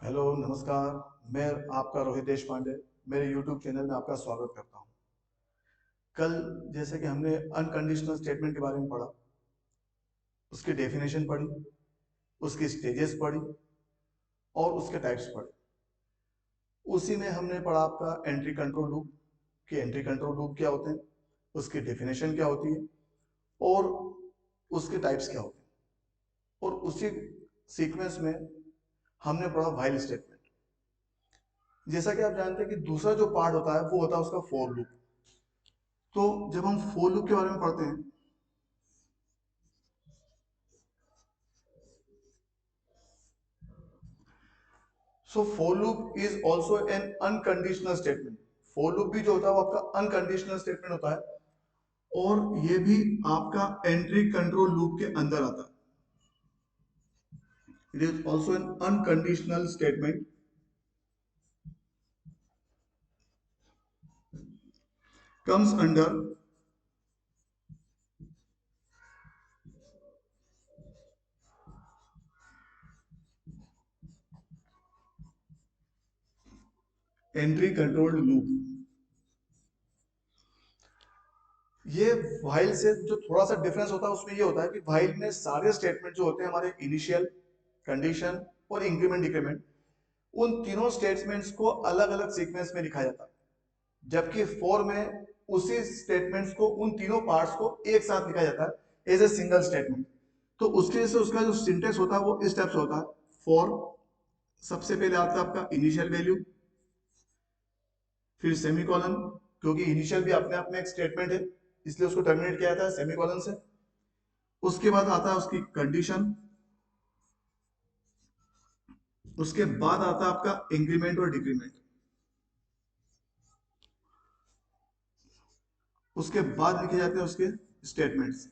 Hello नमस्कार। मैं आपका रोहित देश पांडे मेरे YouTube चैनल में आपका स्वागत करता हूं। कल जैसे कि हमने अनकंडीशनल स्टेटमेंट के बारे में पढ़ा, उसकी डेफिनेशन पढ़ी, उसकी स्टेजेस पढ़ी और उसके टाइप्स पढ़े। उसी में हमने पढ़ा आपका एंट्री कंट्रोल लूप कि एंट्री कंट्रोल लूप क्या होते हैं, उसकी डेफिनेशन क्या होती है और उसके टाइप्स क्या होते हैं। और उसी सीक्वेंस में हमने पढ़ा व्हाइल स्टेटमेंट। जैसा कि आप जानते हैं कि दूसरा जो पार्ट होता है वो होता है उसका फॉर लूप। तो जब हम फॉर लूप के बारे में पढ़ते हैं, so for loop is also an unconditional statement. For loop भी जो होता है वो आपका अनकंडीशनल स्टेटमेंट होता है और ये भी आपका एंट्री कंट्रोल लूप के अंदर आता है। It is also an unconditional statement comes under entry controlled loop. ये व्हाइल से जो थोड़ा सा डिफरेंस होता है उसमें ये होता है कि व्हाइल में सारे स्टेटमेंट जो होते हैं हमारे इनिशियल, कंडीशन और इंक्रीमेंट डिक्रीमेंट, उन तीनों स्टेटमेंट्स को अलग अलग सीक्वेंस में लिखा जाता है। जबकि फॉर में उसी स्टेटमेंट्स को, उन तीनों पार्ट्स को एक साथ लिखा जाता है एज ए सिंगल स्टेटमेंट। तो उसके वजह से उसका जो सिंटेक्स होता है वो इस टाइप से होता है। फॉर सबसे पहले आता है आपका इनिशियल वैल्यू, फिर सेमीकोलन, क्योंकि इनिशियल भी अपने आप में एक स्टेटमेंट है इसलिए उसको टर्मिनेट किया जाता है सेमीकोलन से। उसके बाद आता है उसकी कंडीशन, उसके बाद आता है आपका इंक्रीमेंट और डिक्रीमेंट, उसके बाद लिखे जाते हैं उसके स्टेटमेंट्स।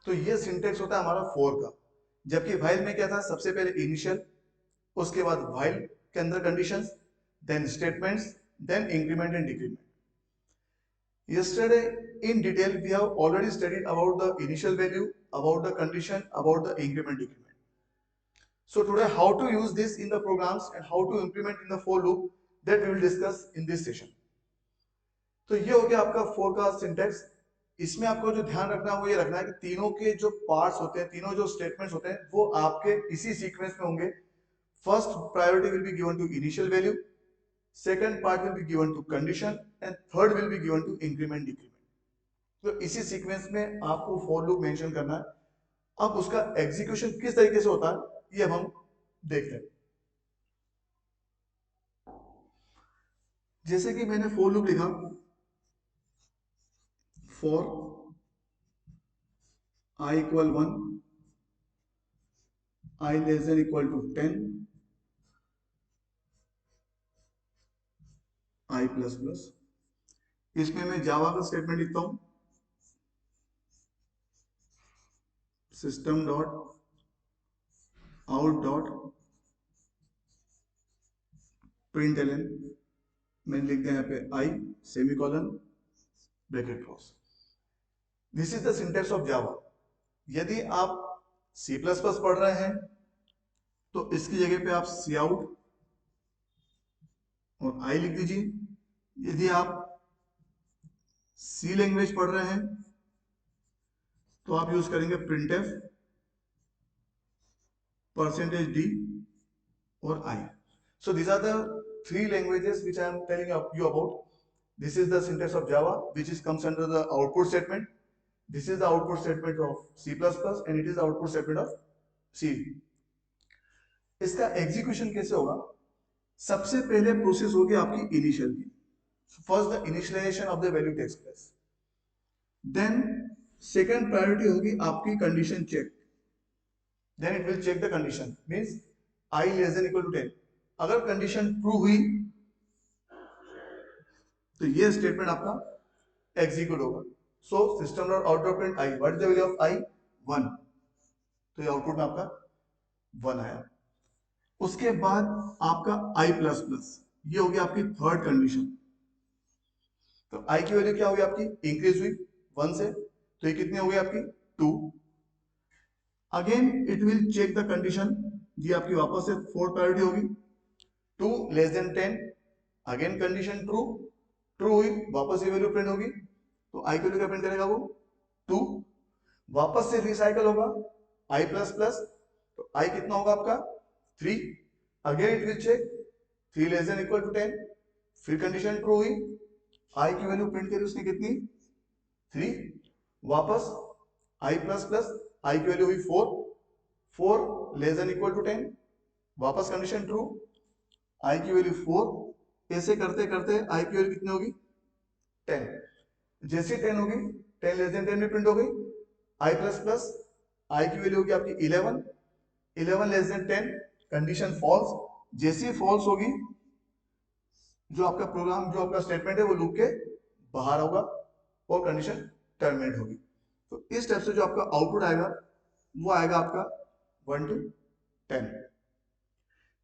तो ये सिंटेक्स होता है हमारा फोर का। जबकि व्हाइल में क्या था, सबसे पहले इनिशियल, उसके बाद व्हाइल के अंदर conditions, then statements, then increment and decrement. Yesterday, in detail, we have already studied about the initial value, about the condition, about the increment decrement. So today, how to use this in the programs and how to implement in the for loop, that we will discuss in this session. तो ये हो गया आपका four का syntax. इसमें आपको जो ध्यान रखना है वो ये रखना है कि तीनों के जो पार्ट्स होते हैं, तीनों जो स्टेटमेंट्स होते हैं, वो आपके इसी सीक्वेंस में होंगे। First priority will be given to initial value, second part will be given to condition and third will be given to increment decrement। तो इसी सीक्वेंस में आपको फॉर लूप मेंशन करना है। अब उसका एग्जीक्यूशन किस तरीके से होता है ये अब हम देखते हैं। जैसे कि मैंने फॉर लूप लिखा, for i equal 1, i less than equal to 10, i plus plus. इसमें मैं जावा का स्टेटमेंट लिखता हूं, system dot out dot print L, मैंने लिख दिया यहाँ पे I semicolon bracket close. This is the syntax of Java. यदि आप सी प्लस प्लस पढ़ रहे हैं तो इसकी जगह पे आप सी आउट और आई लिख दीजिए। यदि आप सी लैंग्वेज पढ़ रहे हैं तो आप यूज करेंगे प्रिंट एफ, परसेंटेज डी और I. So these are the three languages which I am telling you about. This is the syntax of Java which is comes under the output statement. This is the output statement of C++ and it is the output statement of C। इसका execution कैसे होगा? सबसे पहले process होगी आपकी initial की। First the initialisation of the value takes place, then second priority होगी आपकी condition check, then it will check the condition, means i less than equal to 10। अगर कंडीशन ट्रू हुई तो ये स्टेटमेंट आपका एग्जीक्यूट होगा। So system dot out of print I, what is the value of I? 1। तो ये output में आपका 1 आया। उसके बाद आपका i प्लस प्लस, ये होगी आपकी थर्ड कंडीशन। तो i की वैल्यू क्या हुई आपकी? इंक्रीज हुई 1 से, तो ये कितनी हो गई आपकी? 2। Again it will check the condition, ये आपकी वापस से फोर्थ प्रायोरिटी होगी, 2 less than 10, again condition true, true हुई वापस ये वैल्यू प्रिंट होगी, तो आई की वैल्यू क्या प्रिंट करेगा वो 2, वापस से रिसाइकल होगा आई प्लस प्लस, तो आई कितना होगा आपका 3, again it will check 3 less than equal to 10, फिर कंडीशन ट्रू हुई, आई की वैल्यू प्रिंट करी उसने कितनी 3, वापस आई प्लस प्लस, आई की वैल्यू हुई 4, 4 लेस देन इक्वल टू 10, वापस कंडीशन ट्रू, आई की वैल्यू 4, ऐसे करते करते आई की वैल्यू कितनी होगी 10, जैसे 10 होगी 10 लेस देन 10 भी प्रिंट हो गई, आई प्लस प्लस, आई की वैल्यू होगी आपकी 11, 11 लेस देन 10, कंडीशन फॉल्स, जैसी फॉल्स होगी जो आपका प्रोग्राम जो आपका स्टेटमेंट है वो लूप के बाहर होगा और कंडीशन टर्मिनेट होगी। तो इस टाइप से जो आपका आउटपुट आएगा वो आएगा आपका 1 to 10।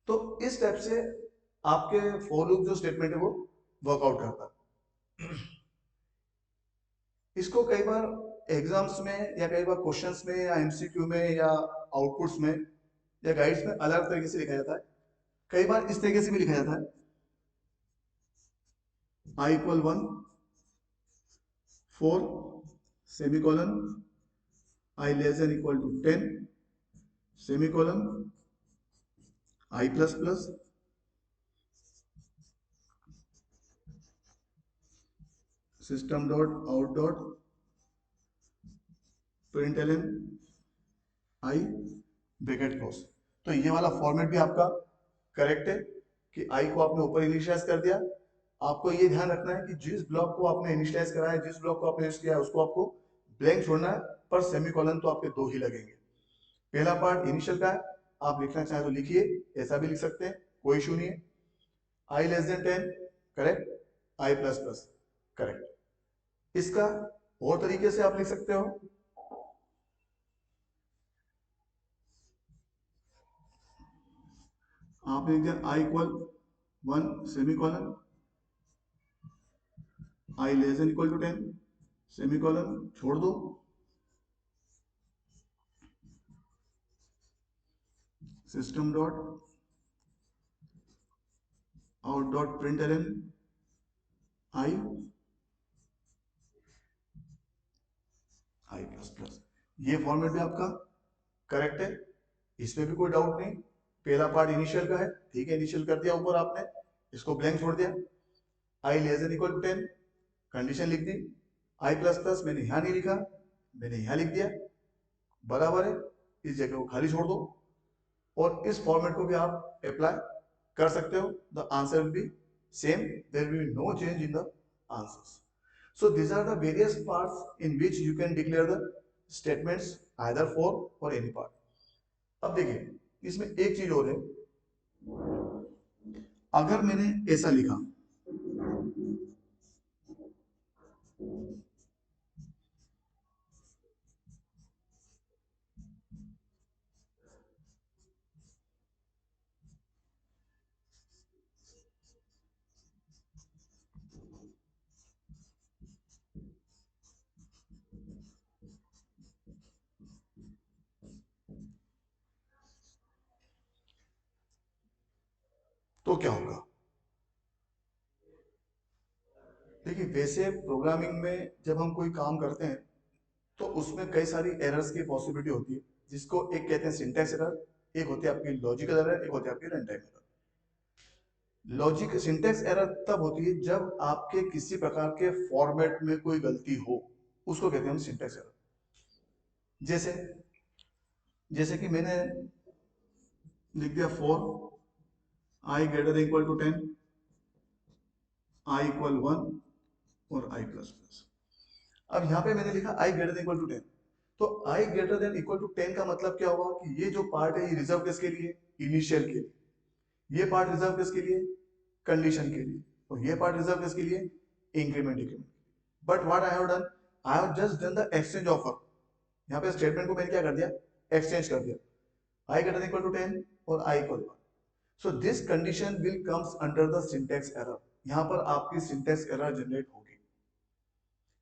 तो इस टाइप से आपके फॉर लूप जो स्टेटमेंट है वो वर्कआउट करता है। इसको कई बार एग्जाम्स में या कई बार क्वेश्चंस में या एमसीक्यू में या आउटपुट्स में या गाइड्स में अलग तरीके से लिखा जाता है, कई बार इस तरीके से भी लिखा जाता है, i equal 1 4 semicolon i less than equal to 10 semicolon i plus plus system dot out dot println i bracket close. तो ये वाला फॉर्मेट भी आपका करेक्ट है कि i को आपने ऊपर इनिशियलाइज कर दिया। आपको ये ध्यान रखना है कि जिस ब्लॉक को आपने इनिशियलाइज करा है, जिस ब्लॉक को आपने यूज किया है, उसको आपको ब्लैंक छोड़ना है, पर सेमीकोलन तो आपके 2 ही लगेंगे। पहला पार्ट इनिशियल का है, आप लिखना चाहे तो लिखिए, ऐसा भी लिख सकते हैं, कोई इशू नहीं है। i less than 10 correct, i plus plus correct. इसका और तरीके से आप लिख सकते हो, आपने लिख दिया i equal 1 semicolon i less than equal to 10 semicolon छोड़ दो, system dot out dot println i plus plus. ये फॉर्मेट भी आपका करेक्ट है, इसमें भी कोई डाउट नहीं। पहला पार्ट इनिशियल का है, ठीक है, इनिशियल कर दिया ऊपर आपने, इसको ब्लैंक छोड़ दिया, i less than equal to 10 condition लिख दी, i प्लस प्लस मैंने यहां नहीं लिखा, मैंने यहां लिख दिया, बराबर है, इस जगह को खाली छोड़ दो, और इस फॉर्मेट को भी आप अप्लाई कर सकते हो। The answer will be same, there will be no change in the answers. So these are the various parts in which you can declare the statements either for or any part. अब देखिए इसमें एक चीज और है, अगर मैंने ऐसा लिखा तो क्या होगा? देखिए वैसे प्रोग्रामिंग में जब हम कोई काम करते हैं तो उसमें कई सारी एरर्स की पॉसिबिलिटी होती है, जिसको एक कहते हैं सिंटैक्स एरर, एक होती है आपकी लॉजिकल एरर, एक होती है आपकी run time error. Logic syntax error तब होती है जब आपके किसी प्रकार के फॉर्मेट में कोई गलती हो, उसको कहते हैं हम सिंटैक्स एरर। जैसे जैसे कि मैंने लिख दिया 4 i greater than equal to 10 i equal 1 और i प्लस प्लस। अब यहाँ पे मैंने लिखा i greater than equal to 10, तो i greater than equal to 10 का मतलब क्या होगा कि ये जो पार्ट है ये रिजर्व किसके लिए? इनिशियल के लिए। ये पार्ट रिजर्व किसके लिए? कंडीशन के लिए। और ये पार्ट रिजर्व किसके लिए? Increment increment. But what I have done, I have just done the exchange offer. यहाँ पे स्टेटमेंट को मैंने क्या कर दिया? एक्सचेंज कर दिया, i greater than equal to 10 और i equal 1। So this condition will comes under the syntax error। यहाँ पर आपकी syntax error जनरेट होगी।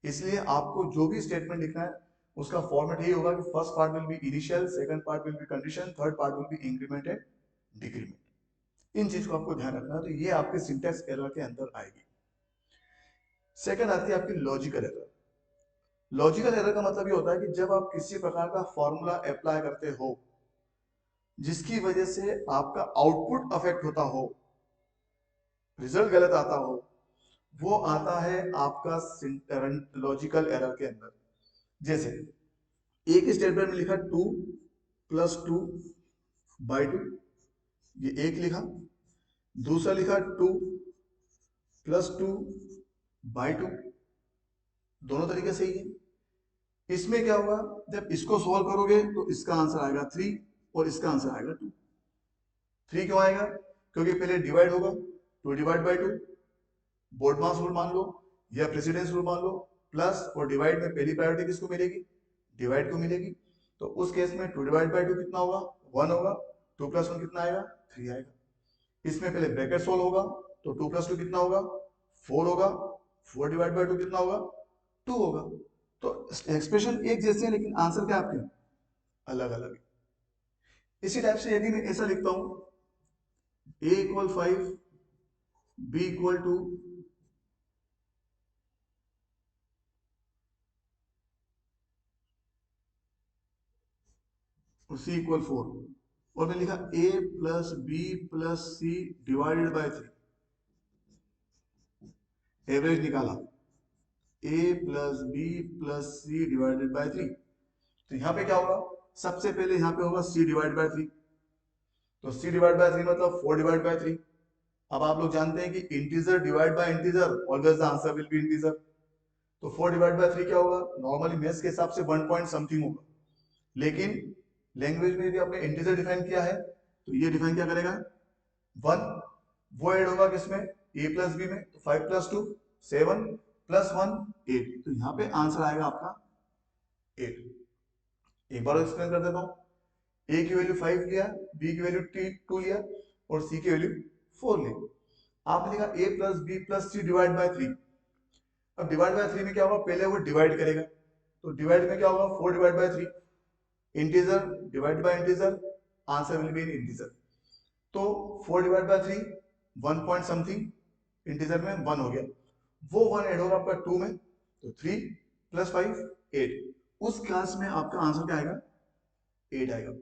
इसलिए आपको जो भी स्टेटमेंट लिखना है उसका फॉर्मेट यही होगा कि first part will be initial, second part will be condition, third part will be increment and decrement. इन चीज को आपको ध्यान रखना है, तो ये आपके सिंटैक्स एरर के अंदर आएगी। सेकंड आती है आपकी लॉजिकल एरर। लॉजिकल एरर का मतलब ये होता है कि जब आप किसी प्रकार का फॉर्मूला अप्लाई करते हो जिसकी वजह से आपका आउटपुट अफेक्ट होता हो, रिजल्ट गलत आता हो, वो आता है आपका लॉजिकल एरर के अंदर। जैसे एक स्टेटमेंट में लिखा 2 + 2 / 2, ये एक लिखा। दूसरा लिखा 2 + 2 / 2, दोनों तरीके से ही है। इसमें क्या होगा, जब इसको सॉल्व करोगे तो इसका आंसर आएगा 3 और इसका आंसर आएगा 2। 3 क्यों आएगा? क्योंकि पहले डिवाइड होगा, 2 / 2, बोर्ड मास रूल मान लो या प्रेसिडेंस रूल मान लो, प्लस और डिवाइड में पहली प्रायोरिटी किसको मिलेगी? डिवाइड को मिलेगी। तो उस केस में 2 / 2 कितना होगा? 1 होगा। 2 + 1 कितना आएगा? 3 आएगा। इसमें पहले ब्रैकेट सोल्व होगा, तो 2 + 2 कितना होगा? 4 होगा। 4 / 2 कितना होगा? 2 होगा। तो एक्सप्रेशन एक जैसे हैं लेकिन आंसर क्या आपके अलग अलग है। इसी टाइप से यदि मैं ऐसा लिखता हूं a = 5, b = 2, और c = 4, और मैं लिखा a + b + c / 3, एवरेज निकाला a + b + c / 3, तो यहां पे क्या होगा? सबसे पहले यहां पे होगा c / 3, तो c / 3 मतलब 4 / 3। अब आप लोग जानते हैं कि integer divide by integer always the answer will B integer. तो 4 / 3 क्या होगा? नॉर्मली मैथ्स के हिसाब से 1 पॉइंट समथिंग होगा, लेकिन लैंग्वेज में यदि आपने इंटीजर डिफाइन किया है तो ये डिफाइन क्या करेगा? 1। वो ऐड होगा किसमें? a + b में। तो 5 + 2 7 + 1 8, तो यहाँ पे आंसर आएगा आपका 8। एक बार एक्सप्लेन कर देता हूँ। a की वैल्यू 5 लिया, b की वैल्यू 2 लिया और c की वैल्यू 4 ली। आपने लिखा a + b + c / 3। अब डिवाइड बाय 3 में क्या होगा? पहले वो डिवाइड करेगा, तो डिवाइड में क्या होगा? 4 / 3, integer divide by integer, answer will be in integer. तो 4 / 3 1 पॉइंट समथिंग, इंटीजर में 1 हो गया। वो 1 ऐड होगा आपका 2 में, तो 3 + 5 8। उस क्लास में आपका आंसर क्या आएगा? 8 आएगा।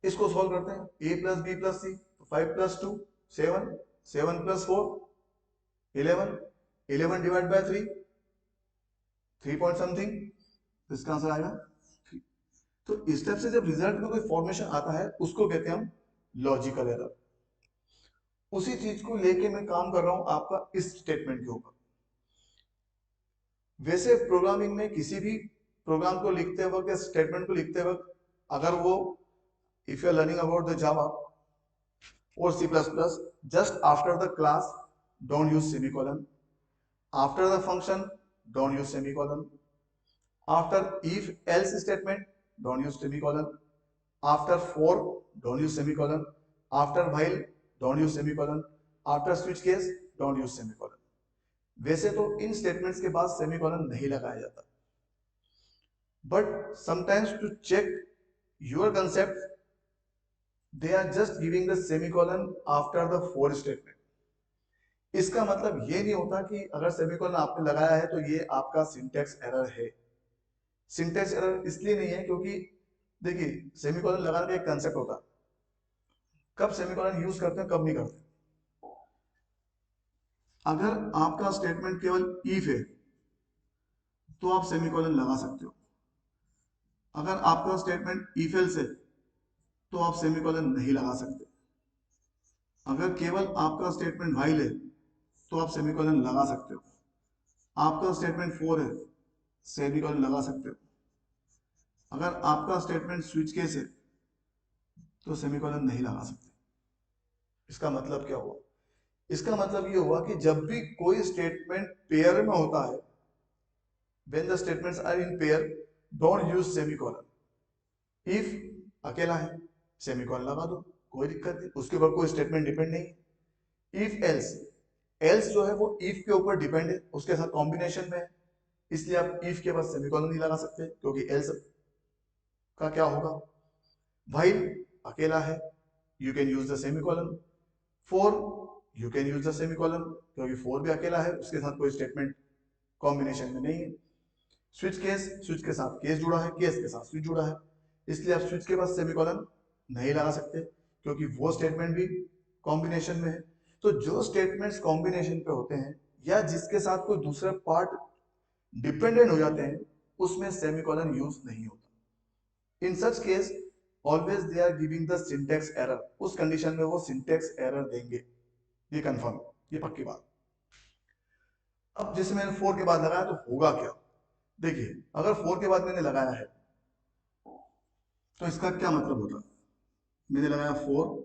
इसको सॉल्व करते हैं। a + b + c, तो 5 + 2 7, 7 + 4 11, 11 / 3 3 पॉइंट समथिंग, तो इसका आंसर आएगा 3। तो इस टाइप से जब रिजल्ट में कोई फॉर्मेशन आता है उसको कहते हैं हम लॉजिकल एरर। उसी चीज को लेके मैं काम कर रहा हूं आपका इस स्टेटमेंट के ऊपर। वैसे प्रोग्रामिंग में किसी भी प्रोग्राम को लिखते वक्त या स्टेटमेंट को लिखते वक्त, अगर वो if you are learning about the Java or C++, just after the class, don't use semicolon. After the function, don't use semicolon. After if else statement, don't use semicolon. After for, don't use semicolon. After while, don't use semicolon. After switch case, don't use semicolon. वैसे तो इन statements के बाद semicolon नहीं लगाया जाता, but sometimes to check your concept they are just giving the semicolon after the for statement. इसका मतलब ये नहीं होता कि अगर सेमीकोलन आपने लगाया है तो ये आपका सिंटैक्स एरर है। सिंटैक्स एरर इसलिए नहीं है क्योंकि देखिए सेमीकोलन लगाने का एक कंसेप्ट होता है, कब सेमीकोलन यूज करते हैं कब नहीं करते। अगर आपका स्टेटमेंट केवल इफ है तो आप सेमीकोलन लगा सकते हो। अगर आपका स्टेटमेंट इफ एल्स है तो आप सेमीकोलन नहीं लगा सकते। अगर केवल आपका स्टेटमेंट व्हाइल है तो आप सेमीकोलन लगा सकते हो। आपका स्टेटमेंट फॉर है, सेमीकोलन लगा सकते हो। अगर आपका स्टेटमेंट स्विच केस है तो सेमीकोलन नहीं लगा सकते। इसका मतलब क्या हुआ? इसका मतलब ये हुआ कि जब भी कोई स्टेटमेंट पेयर में होता है, when the statements are in pair, don't use semicolon. if अकेला है सेमीकोलन लगा दो, कोई दिक्कत नहीं, उसके ऊपर कोई स्टेटमेंट डिपेंड नहीं। if else, else जो है वो if के ऊपर डिपेंड है, उसके साथ कॉम्बिनेशन में है। इसलिए आप इफ के बाद सेमीकोलन नहीं लगा सकते, क्योंकि एल्स का क्या होगा, व्हाइल अकेला है, you can use the semicolon. For you can use the semicolon, क्योंकि फॉर भी अकेला है, उसके साथ कोई स्टेटमेंट कॉम्बिनेशन में नहीं है। स्विच केस, स्विच के साथ केस जुड़ा है, केस के साथ स्विच जुड़ा है, इसलिए आप स्विच के बाद सेमीकोलन नहीं लगा सकते, क्योंकि वो स्टेटमेंट भी कॉम्बिनेशन में है। तो जो स्टेटमेंट्स कॉम्बिनेशन पे होते हैं या जिसके साथ कोई दूसरा पार्ट डिपेंडेंट हो जाते हैं, उसमें सेमीकोलन यूज नहीं होता। In such case always they are giving the syntax error, उस कंडीशन में वो सिंटेक्स एरर देंगे, ये कंफर्म, ये पक्की बात। अब जैसे मैंने 4 के बाद लगाया तो होगा क्या, देखिए अगर 4 के बाद मैंने लगाया है तो इसका क्या मतलब होता, मैंने लगाया 4,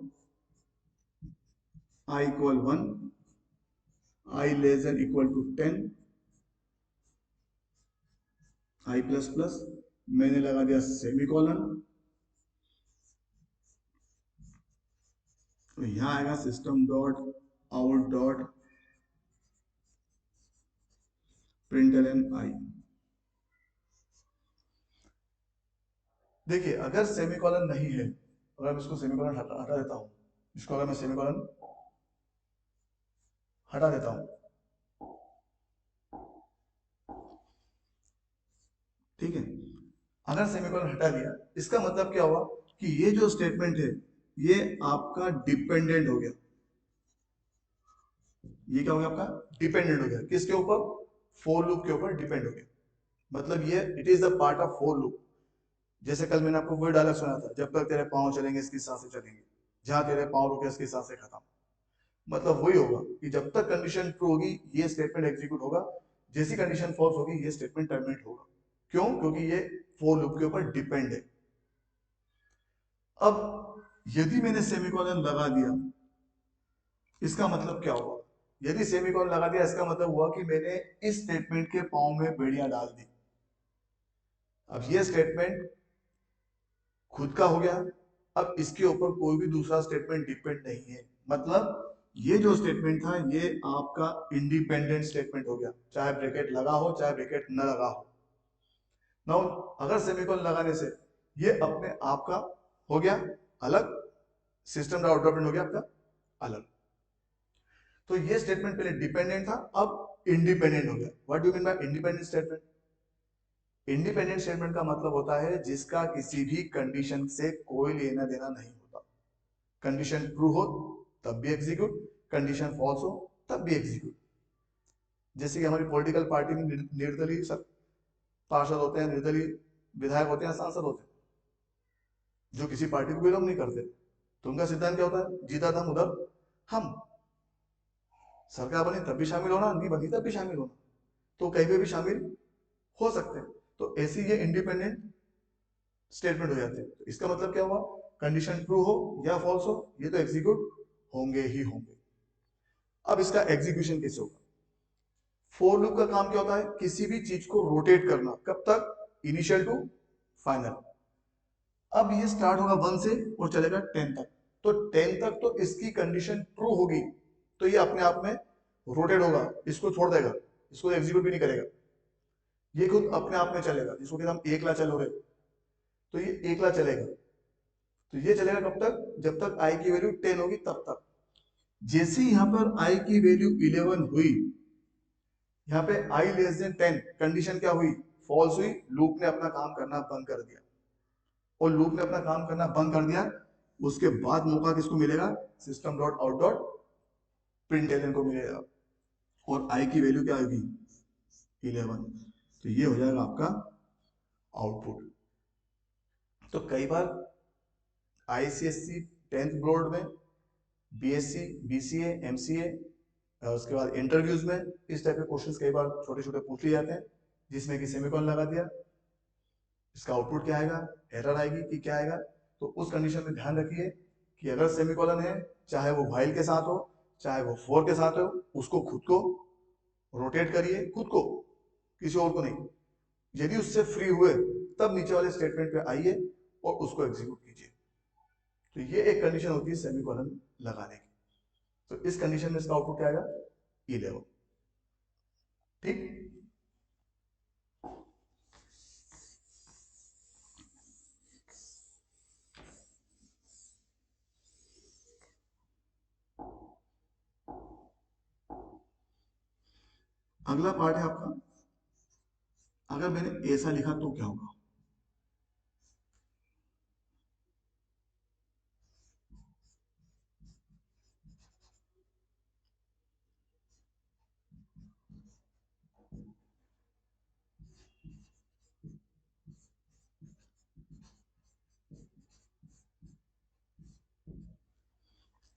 i equal 1, i less than equal to 10, i plus plus, मैंने लगा दिया सेमीकोलन, तो यहां आएगा system dot out dot println i। देखिए अगर सेमीकोलन नहीं है, अगर मैं इसको सेमीकोलन हटा देता हूं, इसको अगर मैं सेमीकोलन हटा देता हूं, ठीक है, अगर सेमीकोलन हटा दिया, इसका मतलब क्या हुआ कि ये जो स्टेटमेंट है ये आपका डिपेंडेंट हो गया, ये क्या हो गया आपका, डिपेंडेंट हो गया, किसके ऊपर, फॉर लूप के ऊपर डिपेंड हो गया, मतलब ये it is the part of for loop. जैसे कल मैंने आपको वो डायलॉग सुना था, जब तक तेरे पांव चलेंगे इसकी सांसें चलेंगी, जहां तेरे पांव रुके इसकी सांसें खत्म। मतलब वही होगा कि जब तक कंडीशन ट्रू होगी ये स्टेटमेंट एग्जीक्यूट होगा, जैसी कंडीशन फॉल्स होगी ये स्टेटमेंट टर्मिनेट होगा। क्यों, क्योंकि ये फॉर लूप के ऊपर डिपेंड है। अब यदि मैंने सेमीकोलन लगा दिया, इसका मतलब क्या हुआ, यदि सेमीकोलन लगा दिया इसका मतलब हुआ कि मैंने इस स्टेटमेंट के पांव में बेड़ियां डाल दी। अब ये स्टेटमेंट खुद का हो गया, अब इसके ऊपर कोई भी दूसरा स्टेटमेंट डिपेंड नहीं है, मतलब ये जो स्टेटमेंट था ये आपका इंडिपेंडेंट स्टेटमेंट हो गया, चाहे ब्रैकेट लगा हो चाहे ब्रैकेट न लगा हो। नाउ अगर सेमीकोलन लगाने से ये अपने आप का हो गया अलग, सिस्टम का आउटपुट हो गया आपका अलग। तो ये स्टेटमेंट पहले डिपेंडेंट था, अब इंडिपेंडेंट हो गया। What do you mean by independent statement, independent statement का मतलब होता है जिसका किसी भी कंडीशन से कोई लेना देना नहीं होता। कंडीशन ट्रू हो तब भी एग्जीक्यूट, कंडीशन फॉल्स हो तब भी एग्जीक्यूट। जैसे कि हमारी पॉलिटिकल पार्टी में निर्दलीय सब पार्षद होते हैं, निर्दलीय विधायक होते हैं, सांसद होते हैं, जो किसी पार्टी को बिलोंग नहीं करते, तो उनका सिद्धांत क्या होता है, जीता दम उधर हम, सरकार बनी तब भी शामिल होना, नहीं बनी तब भी शामिल होना, तो कहीं पे भी शामिल हो सकते हैं। तो ऐसी ये इंडिपेंडेंट स्टेटमेंट हो जाते हैं। तो इसका मतलब क्या हुआ, कंडीशन ट्रू हो या फॉल्स हो ये तो एग्जीक्यूट होंगे ही होंगे। अब इसका एग्जीक्यूशन कैसे होगा, फॉर लूप का काम क्या होता है, किसी भी चीज को रोटेट करना, कब तक, इनिशियल टू फाइनल। अब ये स्टार्ट होगा 1 से और चलेगा 10 तक, तो 10 तक तो इसकी कंडीशन ट्रू होगी, तो ये अपने आप में रोटेट होगा, इसको छोड़ देगा, इसको एग्जीक्यूट भी नहीं करेगा, ये खुद अपने आप में चलेगा, जिसको कहते हम एकला चलो रे, तो ये एकला चलेगा। तो ये चलेगा कब तक, जब तक आई की वैल्यू 10 होगी तब तक। जैसे यहां पर आई की वैल्यू 11 हुई, यहाँ पे आई लेस देन 10 कंडीशन क्या हुई, फॉल्स हुई, लूप ने अपना काम करना बंद कर दिया, और लूप ने अपना काम करना बंद कर दिया, उसके बाद मौका किसको मिलेगा, system dot out dot println को मिलेगा, और आई की वैल्यू क्या होगी 11, तो ये हो जाएगा आपका आउटपुट। तो कई बार आईसीएससी 10th बोर्ड में, बीएससी, बीसीए, एमसीए, उसके बाद इंटरव्यूज में इस टाइप के क्वेश्चंस कई बार छोटे छोटे पूछ लिए जाते हैं, जिसमें कि सेमीकोलन लगा दिया, इसका आउटपुट क्या आएगा, एरर आएगी कि क्या आएगा। तो उस कंडीशन में ध्यान रखिए कि अगर सेमीकोलन है, चाहे वो व्हाइल के साथ हो चाहे वो फॉर के साथ हो, उसको खुद को रोटेट करिए, खुद को, किसी और को नहीं। यदि उससे फ्री हुए तब नीचे वाले स्टेटमेंट पे आइए और उसको एग्जीक्यूट कीजिए। तो ये एक कंडीशन होती है सेमीकोलन लगाने की। तो इस कंडीशन में इसका आउटपुट क्या आएगा 11, ठीक। अगला पार्ट है आपका, अगर मैंने ऐसा लिखा तो क्या होगा।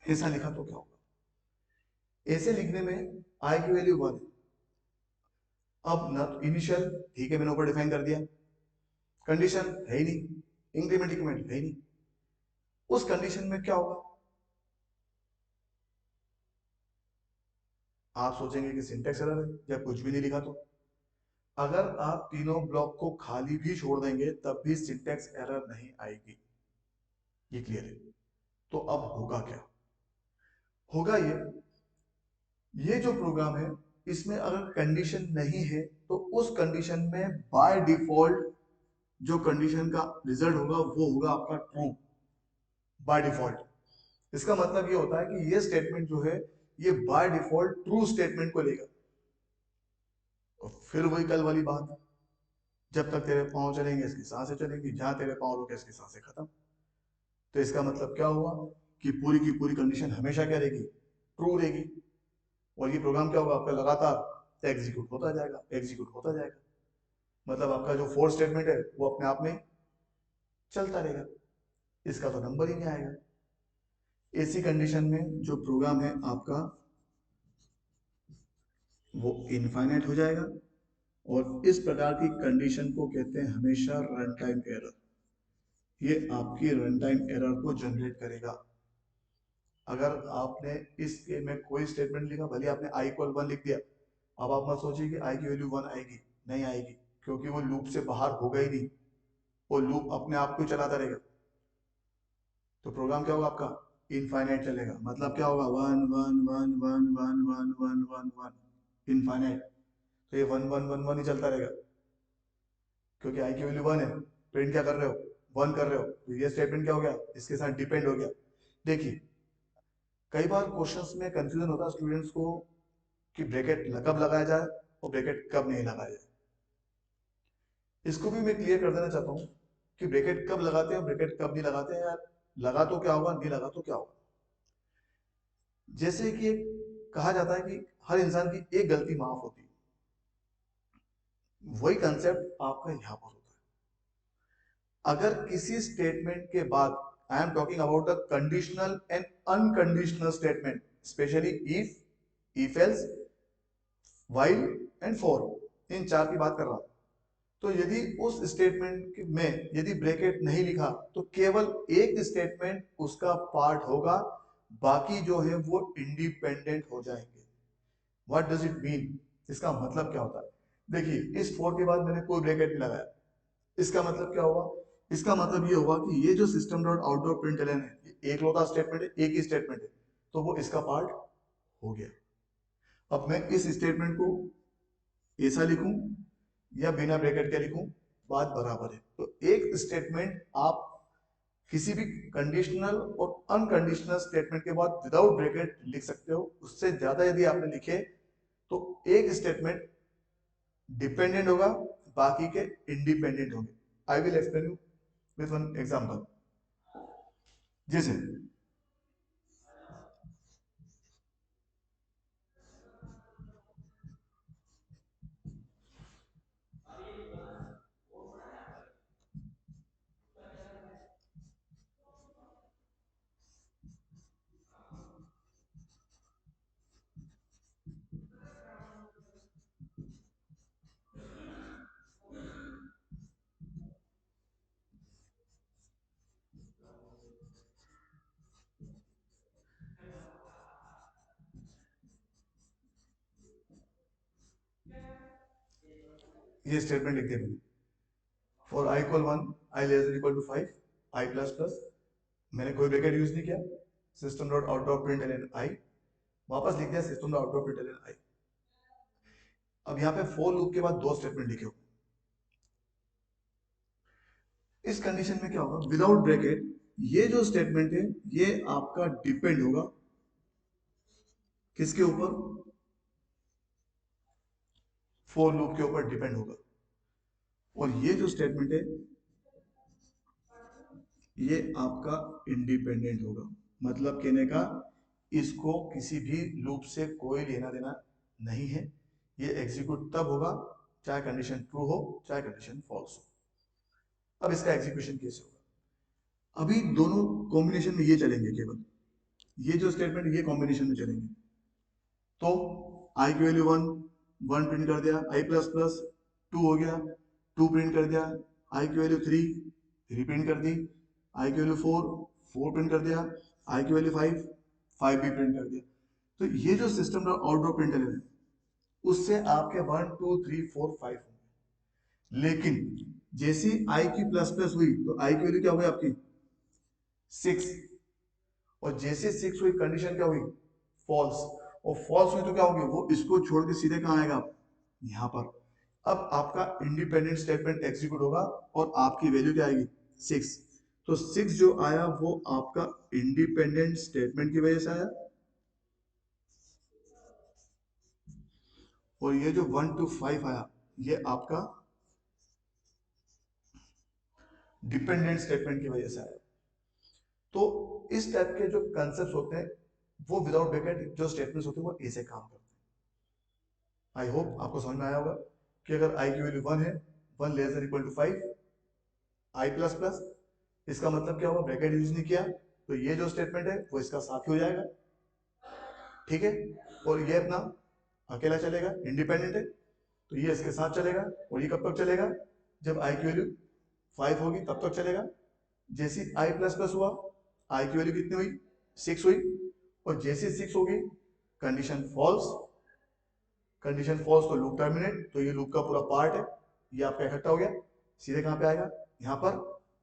ऐसा लिखा तो क्या होगा। ऐसे लिखने में आई की वैल्यू 1 है। अब ना इनिशियल ठीक है, मैंने ऊपर डिफाइन कर दिया, कंडीशन है ही नहीं, इंक्रीमेंट इंक्रीमेंट है ही नहीं। उस कंडीशन में क्या होगा, आप सोचेंगे कि सिंटेक्स एरर है जब कुछ भी नहीं लिखा तो। अगर आप तीनों ब्लॉक को खाली भी छोड़ देंगे तब भी सिंटेक्स एरर नहीं आएगी, ये क्लियर है। तो अब होगा क्या, होगा ये जो प्रोग्राम है इसमें अगर कंडीशन नहीं है तो उस कंडीशन में बाय डिफॉल्ट जो कंडीशन का रिजल्ट होगा वो होगा आपका ट्रू बाय डिफॉल्ट। इसका मतलब ये होता है कि ये स्टेटमेंट जो है ये बाय डिफॉल्ट ट्रू स्टेटमेंट को लेगा। और फिर वही कल वाली बात, जब तक तेरे पाँव चलेंगे इसकी सांसें चलेंगी, जहां तेरे पाँव रुके इसकी सांसें खत्म। तो इसका मतलब क्या हुआ कि पूरी की पूरी कंडीशन हमेशा क्या रहेगी, ट्रू रहेगी। और ये प्रोग्राम क्या होगा आपका, लगातार एग्जीक्यूट होता जाएगा, एग्जीक्यूट होता जाएगा। मतलब आपका जो फोर स्टेटमेंट है वो अपने आप में चलता रहेगा, इसका तो नंबर ही नहीं आएगा। ऐसी कंडीशन में जो प्रोग्राम है आपका वो इनफाइनाइट हो जाएगा। और इस प्रकार की कंडीशन को कहते हैं हमेशा रन टाइम एरर। ये आपकी रन टाइम एरर को जनरेट करेगा। अगर आपने इसके में कोई स्टेटमेंट लिखा, भले आपने आई इक्वल 1 लिख दिया, अब आप मत सोचिए कि आई की वैल्यू 1 आएगी, नहीं आएगी, क्योंकि वो लूप से बाहर होगा ही नहीं, वो लूप अपने आप को चलाता रहेगा। तो प्रोग्राम क्या होगा आपका, इनफाइनाइट चलेगा। मतलब क्या होगा, one one one one one one one one one infinite. तो ये वन वन वन वन ही चलता रहेगा, क्योंकि आई की वैल्यू 1 है, प्रिंट क्या कर रहे हो, 1 कर रहे हो, तो ये स्टेटमेंट क्या हो गया, इसके साथ डिपेंड हो गया। देखिए कई बार क्वेश्चंस में कंफ्यूजन होता है स्टूडेंट्स को कि ब्रैकेट कब लगाया जाए और ब्रैकेट कब नहीं लगाया जाए। इसको भी मैं क्लियर कर देना चाहता हूँ कि ब्रैकेट कब लगाते हैं, ब्रैकेट कब नहीं लगाते हैं यार। लगा तो क्या होगा, नहीं लगा तो क्या होगा। जैसे कि कहा जाता है कि हर इंसान की एक गलती माफ होती है, वही कंसेप्ट आपका यहाँ पर होता है। अगर किसी स्टेटमेंट के बाद, I am talking about the conditional and unconditional statement, specially if else, while and for, इन चार की बात कर रहा हूं। तो यदि उस स्टेटमेंट में यदि ब्रैकेट नहीं लिखा तो केवल एक स्टेटमेंट उसका पार्ट होगा, बाकी जो है वो इंडिपेंडेंट हो जाएंगे। व्हाट डज इट मीन, इसका मतलब क्या होता है। देखिए इस फोर के बाद मैंने कोई ब्रैकेट नहीं लगाया, इसका मतलब क्या होगा, इसका मतलब ये होगा कि ये जो system dot out dot println है, ये एक लौता स्टेटमेंट है, एक ही स्टेटमेंट है, तो वो इसका पार्ट हो गया। अब मैं इस स्टेटमेंट को ऐसा लिखूं या बिना ब्रैकेट के लिखूं, बात बराबर है। तो एक स्टेटमेंट आप किसी भी कंडीशनल और अनकंडीशनल स्टेटमेंट के बाद विदाउट ब्रैकेट लिख सकते हो। उससे ज्यादा यदि आपने लिखे तो एक स्टेटमेंट डिपेंडेंट होगा, बाकी के इंडिपेंडेंट होंगे। I will explain you with one example. जैसे ये स्टेटमेंट लिख दिया मैंने, for I equal 1, I less than equal to 5, I plus plus, मैंने कोई ब्रैकेट यूज नहीं किया, system dot out of println I, वापस लिख दिया system dot out of println I. अब यहाँ पे फॉर लूप के बाद दो स्टेटमेंट लिखे हो। इस कंडीशन में क्या होगा, विदाउट ब्रैकेट ये जो स्टेटमेंट है ये आपका डिपेंड होगा किसके ऊपर, फॉर लूप के ऊपर डिपेंड होगा। और ये जो स्टेटमेंट है ये आपका इंडिपेंडेंट होगा, मतलब कहने का इसको किसी भी लूप से कोई लेना देना नहीं है। ये एग्जीक्यूट तब होगा चाहे कंडीशन ट्रू हो चाहे कंडीशन फॉल्स हो। अब इसका एग्जीक्यूशन कैसे होगा? अभी दोनों कॉम्बिनेशन में ये चलेंगे, केवल ये जो स्टेटमेंट ये कॉम्बिनेशन में चलेंगे। तो आई की वैल्यू 1 प्रिंट कर दिया, आई प्लस प्लस 2 हो गया, 2 प्रिंट कर दिया, आई की वैल्यू 3 प्रिंट कर दी, आई की वैल्यू 4 प्रिंट कर दिया, आई की वैल्यू 5 भी प्रिंट कर दिया। तो ये जो सिस्टम का आउटडोर प्रिंटर है उससे आपके 1 2 3 4 5 होंगे। लेकिन जैसी आई की प्लस प्लस हुई तो आई की वैल्यू क्या हुई आपकी 6, और जैसे 6 हुई कंडीशन क्या हुई फॉल्स, और फॉल्स हुई तो क्या होगी वो इसको छोड़ के सीधे कहाँ आएगा यहाँ पर। अब आपका इंडिपेंडेंट स्टेटमेंट एग्जीक्यूट होगा और आपकी वैल्यू क्या आएगी 6। तो 6 जो आया वो आपका इंडिपेंडेंट स्टेटमेंट की वजह से आया, और ये जो 1 to 5 आया ये आपका डिपेंडेंट स्टेटमेंट की वजह से आया। तो इस टाइप के जो कंसेप्ट होते हैं वो विदाउट ब्रैकेट जो स्टेटमेंट्स होते हैं वो ऐसे काम करते हैं। आई होप आपको समझ में आया होगा कि अगर आई की वैल्यू 1 है, 1 less than equal to 5, I plus plus, इसका मतलब क्या हुआ ब्रैकेट यूज नहीं किया तो ये जो स्टेटमेंट है वो इसका साथ ही हो जाएगा, ठीक है। और ये अपना अकेला चलेगा, इंडिपेंडेंट है, तो ये इसके साथ चलेगा। और ये कब तक चलेगा जब आई की वैल्यू 5 होगी तब तक चलेगा। जैसे आई प्लस प्लस हुआ आई की वैल्यू कितनी हुई 6 हुई, और जैसे 6 होगी कंडीशन फॉल्स, कंडीशन फॉल्स तो लूप टर्मिनेट, तो ये लूप का पूरा पार्ट है, ये आपका इकट्ठा हो गया, सीधे कहां पे आएगा यहाँ पर,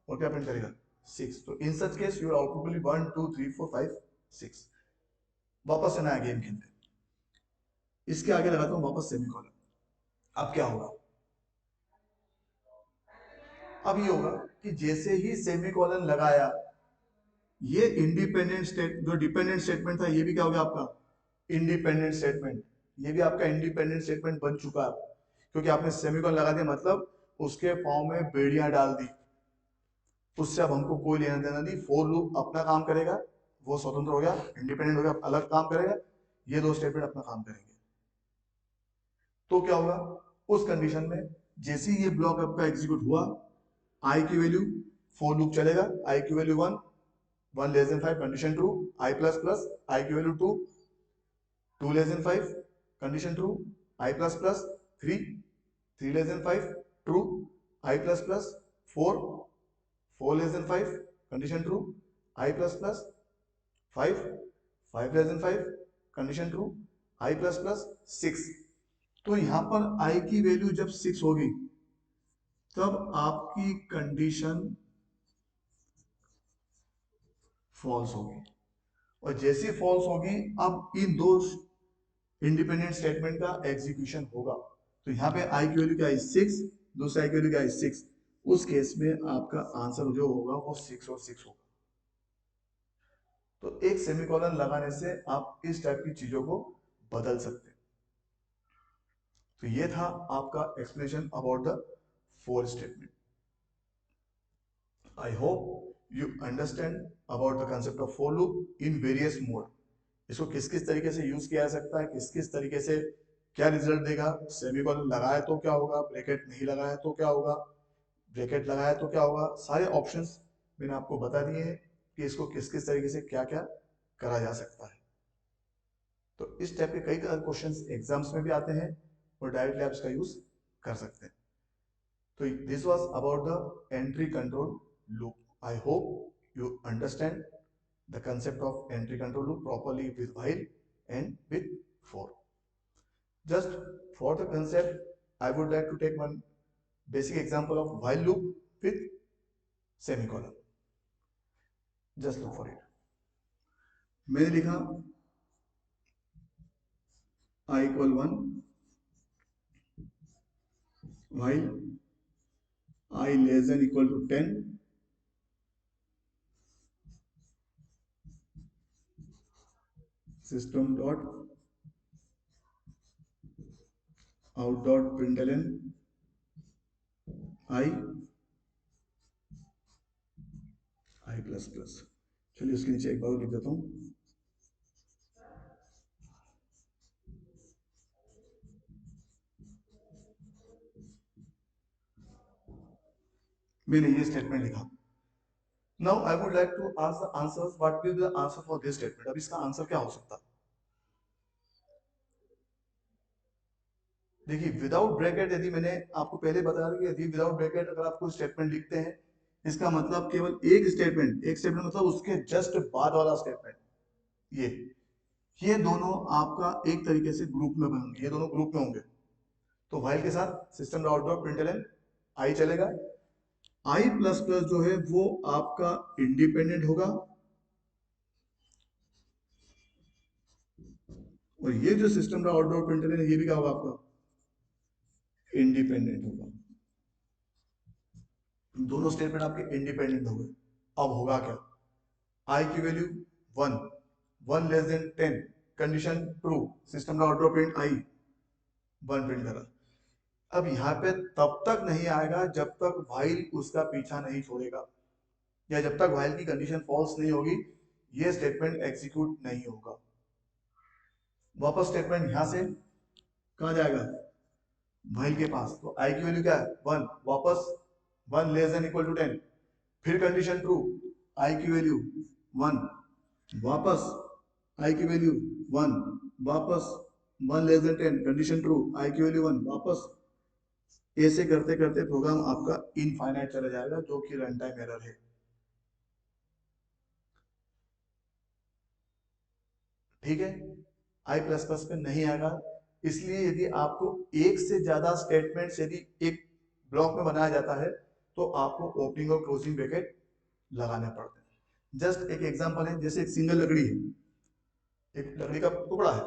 और क्या प्रिंट करेगा 6। तो in such case your output will be 1 2 3 4 5 6। वापस से नया गेम खेलते हैं, इसके आगे लगाता हूं वापस सेमीकोलन। अब क्या होगा, अब ये होगा कि जैसे ही सेमीकोलन लगाया ये इंडिपेंडेंट स्टेट जो डिपेंडेंट स्टेटमेंट था ये भी क्या हो गया आपका इंडिपेंडेंट स्टेटमेंट, ये भी आपका इंडिपेंडेंट स्टेटमेंट बन चुका है, क्योंकि आपने सेमीकोलन लगा दिया, मतलब उसके पाँव में बेड़ियां डाल दी, उससे अब हमको कोई लेना देना नहीं। फोर लूप अपना काम करेगा, वो स्वतंत्र हो गया, इंडिपेंडेंट हो गया, अलग काम करेगा, ये दो स्टेटमेंट अपना काम करेंगे। तो क्या होगा उस कंडीशन में, जैसे ही ये ब्लॉक आपका एग्जीक्यूट हुआ आई की वैल्यू फोर लूप चलेगा, आई की value 1 less than 5 condition true, I plus plus I की value 2 less than 5 condition true, I plus plus 3 less than 5 true, I plus plus 4 less than 5 condition true, I plus plus 5 less than 5 condition true, I plus plus 6। तो यहां पर आई की value जब 6 होगी तब आपकी condition false होगी, और जैसी फॉल्स होगी अब इन दो इंडिपेंडेंट स्टेटमेंट का एग्जीक्यूशन होगा। तो यहाँ पे आई की वैल्यू क्या है 6, दूसरा आई की वैल्यू क्या है 6, उस केस में आपका आंसर जो होगा वो 6 और 6 होगा। तो एक सेमीकोलन लगाने से आप इस टाइप की चीजों को बदल सकते हैं। तो ये था आपका explanation about the four statement. I hope you understand about the concept of for loop in various mode. इसको किस किस तरीके से यूज किया जा सकता है, किस किस तरीके से क्या रिजल्ट देगा, सेमीकोलन लगाया तो क्या होगा, ब्रैकेट नहीं लगाया तो क्या होगा, ब्रैकेट लगाया तो क्या होगा, सारे ऑप्शंस मैंने आपको बता दिए हैं कि इसको किस किस तरीके से क्या क्या करा जा सकता है। तो इस टाइप के कई क्वेश्चंस एग्जाम्स में भी आते हैं और डायरेक्टली आप इसका यूज कर सकते हैं। So this was about the entry control loop. I hope you understand the concept of entry control loop properly with while and with for. Just for the concept, I would like to take one basic example of while loop with semicolon. Just look for it. मैंने लिखा I equal 1 while I less than equal to 10 system dot out dot println I I plus plus. चलिए उसके नीचे एक बार लिख देता हूँ। मैंने ये स्टेटमेंट लिखा। Now I would like to ask the answers, what will be the answer for this statement. अब इसका आंसर क्या हो सकता है? देखिए विदाउट ब्रैकेट, यदि मैंने आपको पहले बताया कि यदि विदाउट ब्रैकेट अगर आप कोई स्टेटमेंट लिखते हैं, इसका मतलब केवल एक स्टेटमेंट, एक स्टेटमेंट मतलब उसके जस्ट बाद वाला स्टेटमेंट, ये ये दोनों आपका एक तरीके से ग्रुप में बनेंगे, ये दोनों ग्रुप में होंगे। तो व्हाइल के साथ system dot dot println I चलेगा। आई प्लस प्लस जो है वो आपका इंडिपेंडेंट होगा, और ये जो सिस्टम डॉट डॉट प्रिंटलन है ये भी क्या होगा आपका? इंडिपेंडेंट होगा। दोनों स्टेटमेंट आपके इंडिपेंडेंट हो गए। अब होगा क्या? आई की value 1, 1 less than 10, condition true, system dot dot print I 1 print करा। अब यहाँ पे तब तक नहीं आएगा जब तक व्हाइल उसका पीछा नहीं छोड़ेगा, या जब तक व्हाइल की कंडीशन फॉल्स नहीं होगी ये स्टेटमेंट एग्जीक्यूट नहीं होगा। वापस स्टेटमेंट यहां से कहा जाएगा? व्हाइल के पास। तो आई की वैल्यू क्या है? 1, वापस 1 लेस देन इक्वल टू 10, फिर कंडीशन ट्रू, आई की वैल्यू 1, वापस आई की वैल्यू 1, वापस 1 लेस देन 10, कंडीशन ट्रू, आई की वैल्यू 1, वापस। ऐसे करते करते प्रोग्राम आपका इनफाइनाइट चला जाएगा, जो कि रन टाइम एरर है। ठीक है, आई प्लस प्लस पे नहीं आएगा। इसलिए यदि आपको एक से ज्यादा स्टेटमेंट्स यदि एक ब्लॉक में बनाया जाता है तो आपको ओपनिंग और क्लोजिंग ब्रैकेट लगाने पड़ते हैं। जस्ट एक एग्जांपल है, जैसे एक सिंगल लकड़ी है, एक लकड़ी का टुकड़ा है,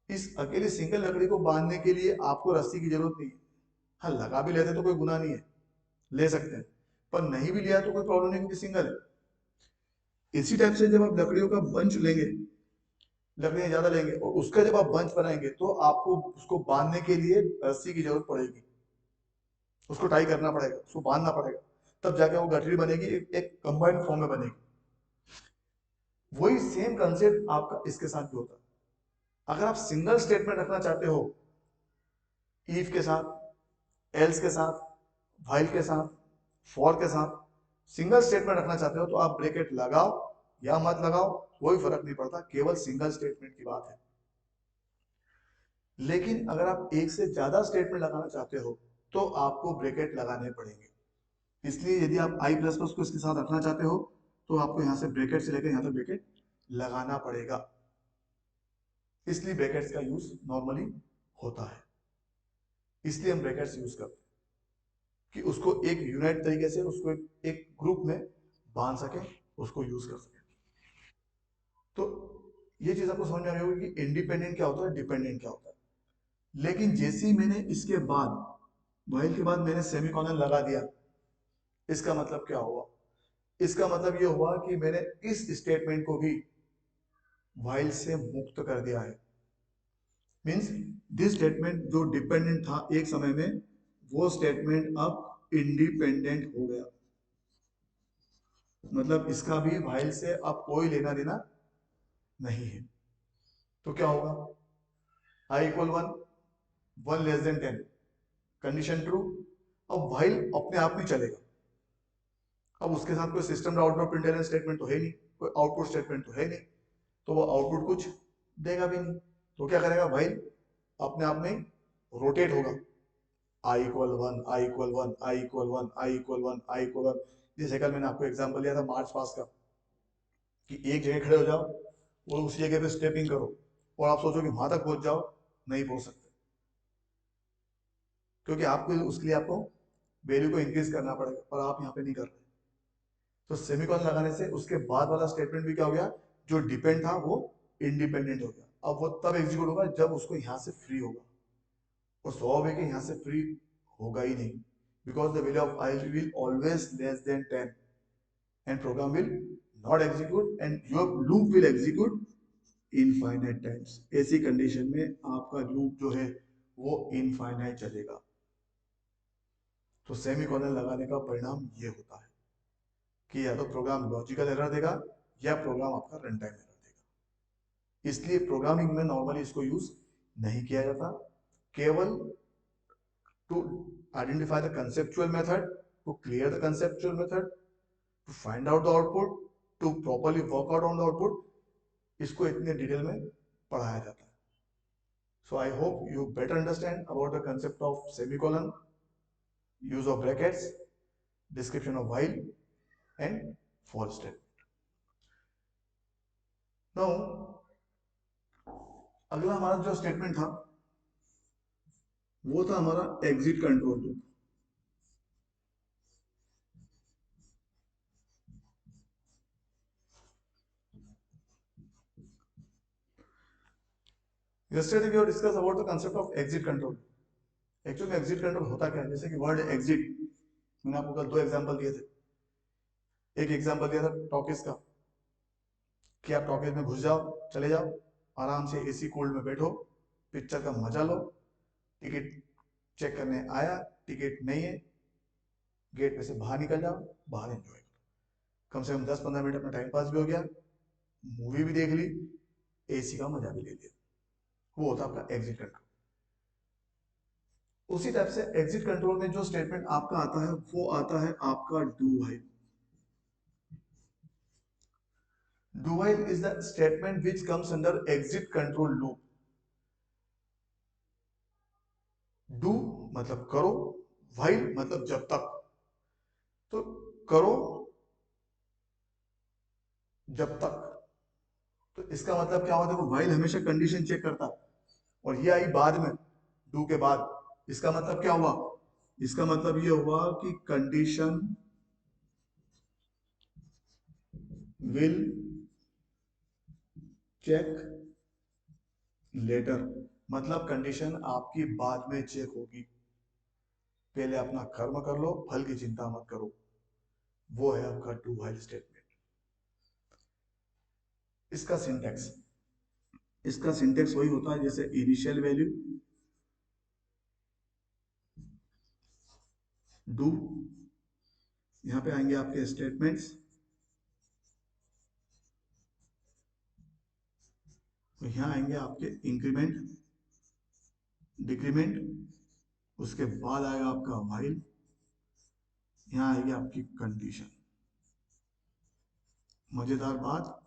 इस अकेली सिंगल लकड़ी को बांधने के लिए आपको रस्सी की जरूरत नहीं है। हाँ, लगा भी लेते तो कोई गुनाह नहीं है, ले सकते हैं, पर नहीं भी लिया तो कोई प्रॉब्लम नहीं, क्योंकि सिंगल है। इसी टाइप से जब आप लकड़ियों का बंच लेंगे, लकड़ियां ज्यादा लेंगे और उसका जब आप बंच बनाएंगे तो आपको उसको बांधने के लिए रस्सी की जरूरत पड़ेगी, उसको टाई करना पड़ेगा, उसको बांधना पड़ेगा, तब जाके वो गठरी बनेगी, एक कंबाइंड फॉर्म में बनेगी। वही सेम कंसेप्ट आपका इसके साथ भी होता है। अगर आप सिंगल स्टेटमेंट रखना चाहते हो, इफ के साथ, एल्स के साथ, व्हाइल के साथ, फॉर के साथ सिंगल स्टेटमेंट रखना चाहते हो तो आप ब्रैकेट लगाओ या मत लगाओ, कोई फर्क नहीं पड़ता, केवल सिंगल स्टेटमेंट की बात है। लेकिन अगर आप एक से ज्यादा स्टेटमेंट लगाना चाहते हो तो आपको ब्रैकेट लगाने पड़ेंगे। इसलिए यदि आप आई प्लस प्लस को इसके साथ रखना चाहते हो तो आपको यहां से ब्रैकेट से लेकर यहां तक ब्रैकेट लगाना पड़ेगा। इसलिए ब्रैकेट्स का यूज नॉर्मली होता है, इसलिए हम ब्रैकेट्स यूज करते हैं कि उसको एक यूनाइट तरीके से उसको एक ग्रुप में बांध सके, उसको यूज कर सके। तो ये चीज आपको समझ में आ रही होगी कि इंडिपेंडेंट क्या होता है, डिपेंडेंट क्या होता है। लेकिन जैसे ही मैंने इसके बाद व्हाइल के बाद मैंने सेमीकोलन लगा दिया, इसका मतलब क्या हुआ? इसका मतलब ये हुआ कि मैंने इस स्टेटमेंट को भी व्हाइल से मुक्त कर दिया है। मींस दिस स्टेटमेंट जो डिपेंडेंट था एक समय में, वो स्टेटमेंट अब इंडिपेंडेंट हो गया। मतलब इसका भी व्हाइल से अब कोई लेना देना नहीं है। तो क्या होगा? I equal 1, 1 less than 10, condition true. अब व्हाइल अपने आप में चलेगा। अब उसके साथ कोई system dot output println statement तो है नहीं, कोई आउटपुट स्टेटमेंट तो है नहीं, तो वो आउटपुट कुछ देगा भी नहीं। तो क्या करेगा भाई? अपने आप में रोटेट होगा, I equal 1, I equal 1, I equal 1, I equal 1, I equal 1। जैसे कल मैंने आपको एग्जांपल दिया था मार्च पास का, कि एक जगह खड़े हो जाओ और उसी जगह पे स्टेपिंग करो और आप सोचो कि वहां तक पहुंच जाओ, नहीं पहुंच सकते, क्योंकि आपको उसके लिए आपको वैल्यू को इंक्रीज करना पड़ेगा, पर आप यहाँ पे नहीं कर रहे। तो सेमीकोलन लगाने से उसके बाद वाला स्टेटमेंट भी क्या हो गया? जो डिपेंड था वो इंडिपेंडेंट हो गया। अब वो तब एग्जीक्यूट होगा जब उसको यहाँ से फ्री होगा, और स्वाभाविक है कि यहाँ से फ्री होगा ही नहीं, because the value of I will always less than 10 and program will not execute and your loop will execute infinite times. ऐसी कंडीशन में आपका लूप जो है वो इनफाइनाइट चलेगा। तो सेमीकोलन लगाने का परिणाम ये होता है कि या तो प्रोग्राम लॉजिकल एरर देगा या प्रोग्राम आपका रन टाइम एरर देगा। इसलिए प्रोग्रामिंग में नॉर्मली इसको यूज नहीं किया जाता, केवल to identify the conceptual method, to clear the conceptual method, to find out the output, to properly work out on the output, इसको इतने डिटेल में पढ़ाया जाता है। So I hope you better understand about the concept of semicolon, use of brackets, description of while and for statement. Now अगला हमारा जो statement था वो था हमारा exit control loop. Yesterday we have discussed about the concept of exit control. Actually में exit control होता क्या है, जैसे कि वर्ड एग्जिट, मैंने आपको कल 2 एग्जांपल दिए थे। एक एग्जांपल दिया था टॉकीज का कि आप टॉकीज में घुस जाओ, चले जाओ, आराम से एसी कोल्ड में बैठो, पिक्चर का मजा लो, टिकट चेक करने आया, टिकट नहीं है, गेट पे से बाहर निकल जाओ, बाहर एंजॉय करो। कम से कम 10-15 मिनट अपना टाइम पास भी हो गया, मूवी भी देख ली, एसी का मजा भी ले लिया। वो होता आपका एग्जिट कंट्रोल। उसी टाइप से एग्जिट कंट्रोल में जो स्टेटमेंट आपका आता है वो आता है आपका do while. Do while is the statement which comes under exit control loop. Do मतलब करो, व्हाइल मतलब जब तक। तो करो जब तक, तो इसका मतलब क्या होता है, व्हाइल हमेशा कंडीशन चेक करता है, और ये आई बाद में, डू के बाद। इसका मतलब क्या हुआ, इसका मतलब ये हुआ कि कंडीशन विल चेक लेटर, मतलब कंडीशन आपकी बाद में चेक होगी, पहले अपना कर्म कर लो, फल की चिंता मत करो। वो है आपका डू व्हाइल स्टेटमेंट। इसका सिंटेक्स, इसका सिंटेक्स वही होता है जैसे इनिशियल वैल्यू डू, यहां पे आएंगे आपके स्टेटमेंट्स, तो यहां आएंगे आपके इंक्रीमेंट, डिक्रीमेंट, उसके बाद आएगा आपका व्हाइल, यहां आएगी आपकी कंडीशन। मजेदार बात,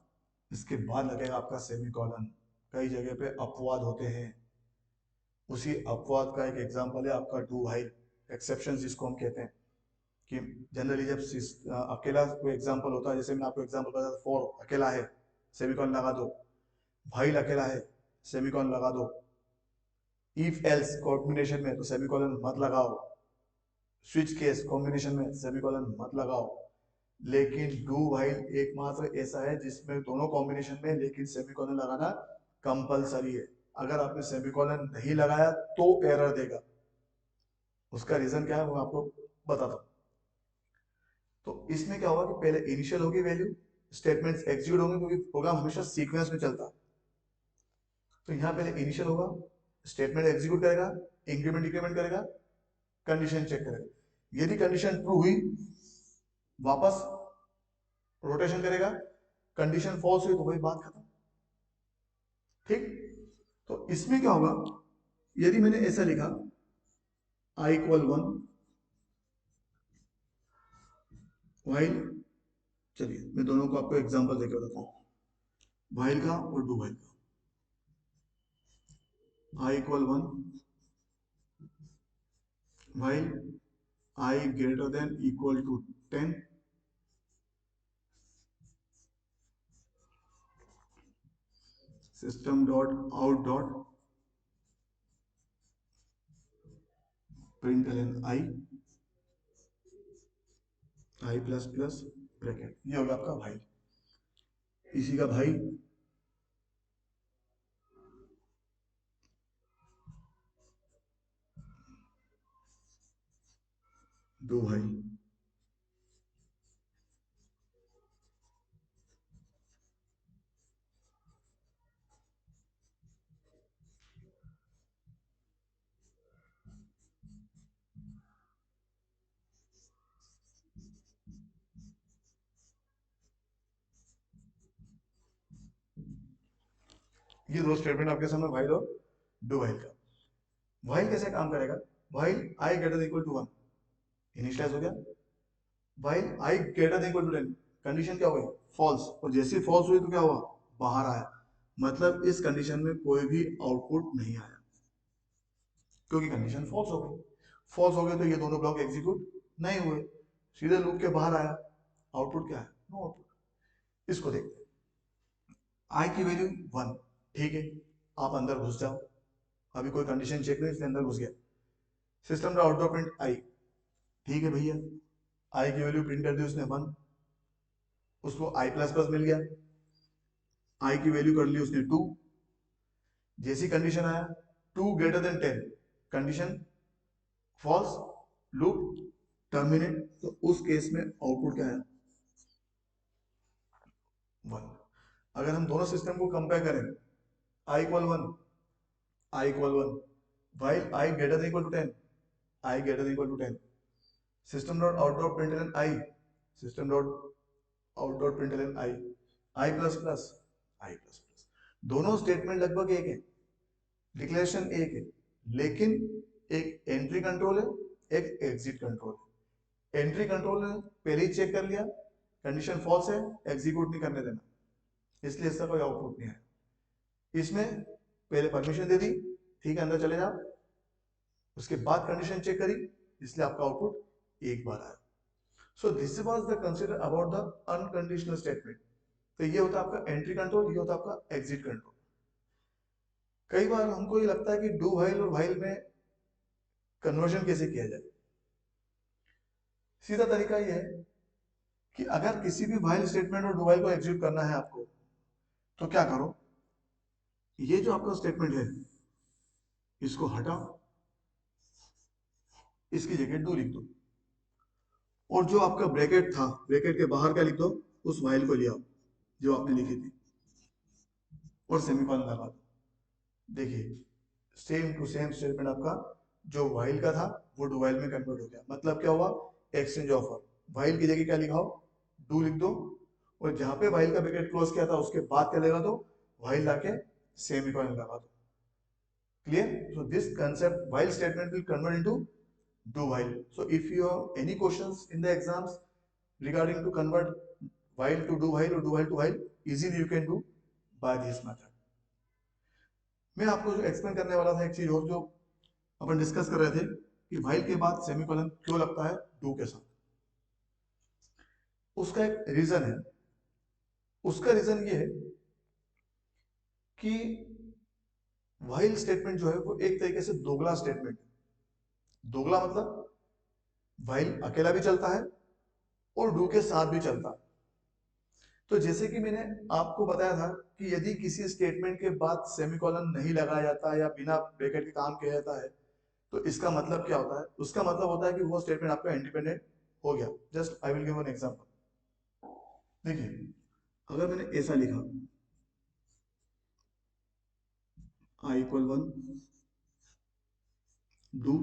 इसके बाद लगेगा आपका सेमीकोलन। कई जगह पे अपवाद होते हैं, उसी अपवाद का एक एग्जांपल है आपका डू व्हाइल एक्सेप्शन, जिसको हम कहते हैं कि जनरली जब अकेला कोई एग्जांपल होता है, जैसे मैंने आपको एग्जांपल बताया था, फॉर अकेला है, सेमीकोलन लगा दो, व्हाइल अकेला है, सेमीकोलन लगा दो, इफ एल्स कॉम्बिनेशन में तो सेमीकोलन मत लगाओ, स्विच केस कॉम्बिनेशन में सेमीकोलन मत लगाओ। लेकिन डू व्हाइल एकमात्र ऐसा है जिसमें दोनों कॉम्बिनेशन में लेकिन सेमीकोलन लगाना कंपलसरी है। अगर आपने सेमीकोलन नहीं लगाया तो एरर देगा, उसका रीजन क्या है वो आपको बताता हूं। तो इसमें क्या होगा कि पहले इनिशियल होगी वैल्यू, स्टेटमेंट्स एग्जीक्यूट होंगे, क्योंकि प्रोग्राम हमेशा सीक्वेंस में चलता है। तो यहाँ पहले इनिशियल होगा, स्टेटमेंट एग्जीक्यूट करेगा, इंक्रीमेंट डिक्रीमेंट करेगा, कंडीशन चेक करेगा। यदि कंडीशन ट्रू हुई वापस रोटेशन करेगा, कंडीशन फॉल्स हुई तो वही बात खत्म। ठीक, तो इसमें क्या होगा, यदि मैंने ऐसा लिखा i इक्वल 1 व्हाइल, चलिए मैं दोनों को आपको एग्जांपल देकर बताता हूं, व्हाइल का और डू व्हाइल का। i equal 1 while i greater than equal to 10, system dot out dot println i plus plus bracket, ये होगा आपका भाई। इसी का भाई दो भाई, ये दो स्टेटमेंट आपके सामने, व्हाइल और डू व्हाइल का। व्हाइल कैसे काम करेगा? While I greater equal to 1 initialise हो गया, while I greater equal to 10 condition क्या हो गई? फॉल्स, और जैसे फॉल्स हुई तो क्या हुआ? बाहर आया, मतलब इस कंडीशन में कोई भी आउटपुट नहीं आया क्योंकि कंडीशन फॉल्स हो गई। फॉल्स हो गए तो ये दोनों ब्लॉक एग्जीक्यूट नहीं हुए, सीधे लूप के बाहर आया, आउटपुट क्या है? No output. इसको देखते हैं, आई की वैल्यू 1, ठीक है, आप अंदर घुस जाओ, अभी कोई कंडीशन चेक नहीं इसलिए अंदर घुस गया। सिस्टम का आउटपुट प्रिंट आई, ठीक है भैया, आई की वैल्यू प्रिंट कर दी उसने 1, उसको आई प्लस प्लस मिल गया, आई की वैल्यू कर ली उसने 2, जैसी कंडीशन आया 2 greater than 10 condition false, loop terminate, तो उस केस में आउटपुट क्या है? 1। अगर हम दोनों सिस्टम को कंपेयर करें, I equal 1, I equal 1, while I greater than equal to 10, I greater than equal to 10, system dot out dot println I, system dot out dot println I plus plus, I plus plus, दोनों statement लगभग एक है, declaration एक है, लेकिन एक entry control है, एक एग्जिट कंट्रोल है। एंट्री कंट्रोल ने पहले ही चेक कर लिया, कंडीशन फॉल्स है, एग्जीक्यूट नहीं करने देना, इसलिए इसका कोई आउटपुट नहीं है। इसमें पहले परमिशन दे दी, ठीक है अंदर चले जाओ, उसके बाद कंडीशन चेक करी, इसलिए आपका आउटपुट एक बार आया। So this was the consider about the unconditional statement. तो ये होता है आपका एंट्री कंट्रोल, ये होता है आपका एग्जिट कंट्रोल। कई बार हमको ये लगता है कि डू व्हाइल और व्हाइल में कन्वर्जन कैसे किया जाए। सीधा तरीका ये है कि अगर किसी भी व्हाइल स्टेटमेंट और डू व्हाइल को एग्जीक्यूट करना है आपको, तो क्या करो, ये जो आपका स्टेटमेंट है इसको हटाओ, इसकी जगह डू लिख दो, और जो आपका ब्रैकेट था, ब्रैकेट के बाहर क्या लिख दो, उस व्हाइल को ले आओ जो आपने लिखी थी, और सेमीकोलन लगा दो। देखिए सेम टू सेम स्टेटमेंट आपका जो व्हाइल का था वो डू व्हाइल में कन्वर्ट हो गया। मतलब क्या हुआ? एक्सचेंज ऑफर, व्हाइल की जगह क्या लिखाओ? डू लिख दो, और जहां पे व्हाइल का ब्रैकेट क्लोज किया था उसके बाद क्या लगा दो? व्हाइल लाके सेमीकोलन लगा दो। Clear? So this concept while statement will convert into do while. So if you have any questions in the exams regarding to convert while to do while or do while to while, easily you can do by this method. मैं आपको जो explain करने वाला था एक चीज और जो अपन डिस्कस कर रहे थे कि while के बाद सेमीकोलन क्यों लगता है do के साथ, उसका एक रीजन है। उसका रीजन ये है कि while स्टेटमेंट जो है वो एक तरीके से दोगला स्टेटमेंट है। दोगला मतलब while अकेला भी चलता है और डू के साथ भी चलता है। तो जैसे कि मैंने आपको बताया था कि यदि किसी स्टेटमेंट के बाद सेमीकोलन नहीं लगाया जाता या बिना ब्रैकेट के काम किया जाता है, तो इसका मतलब क्या होता है? उसका मतलब होता है कि वो स्टेटमेंट आपका इंडिपेंडेंट हो गया। Just I will give an example. देखिए अगर मैंने ऐसा लिखा आई इक्वल 1 डू,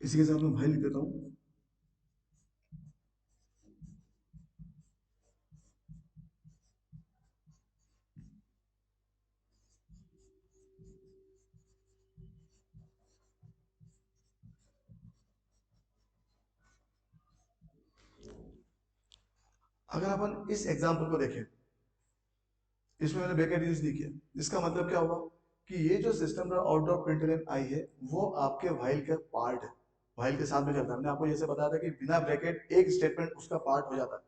इसी के साथ मैं भाई लिख देता हूं। अगर अपन इस एग्जांपल को देखें, इसमें मैंने ब्रैकेट यूज नहीं किया, इसका मतलब क्या होगा कि ये जो सिस्टम का आउट ऑफ प्रिंटलन आई है वो आपके व्हाइल का पार्ट है, व्हाइल के साथ में चलता है। मैंने आपको जैसे बताया था कि बिना ब्रैकेट एक स्टेटमेंट उसका पार्ट हो जाता है,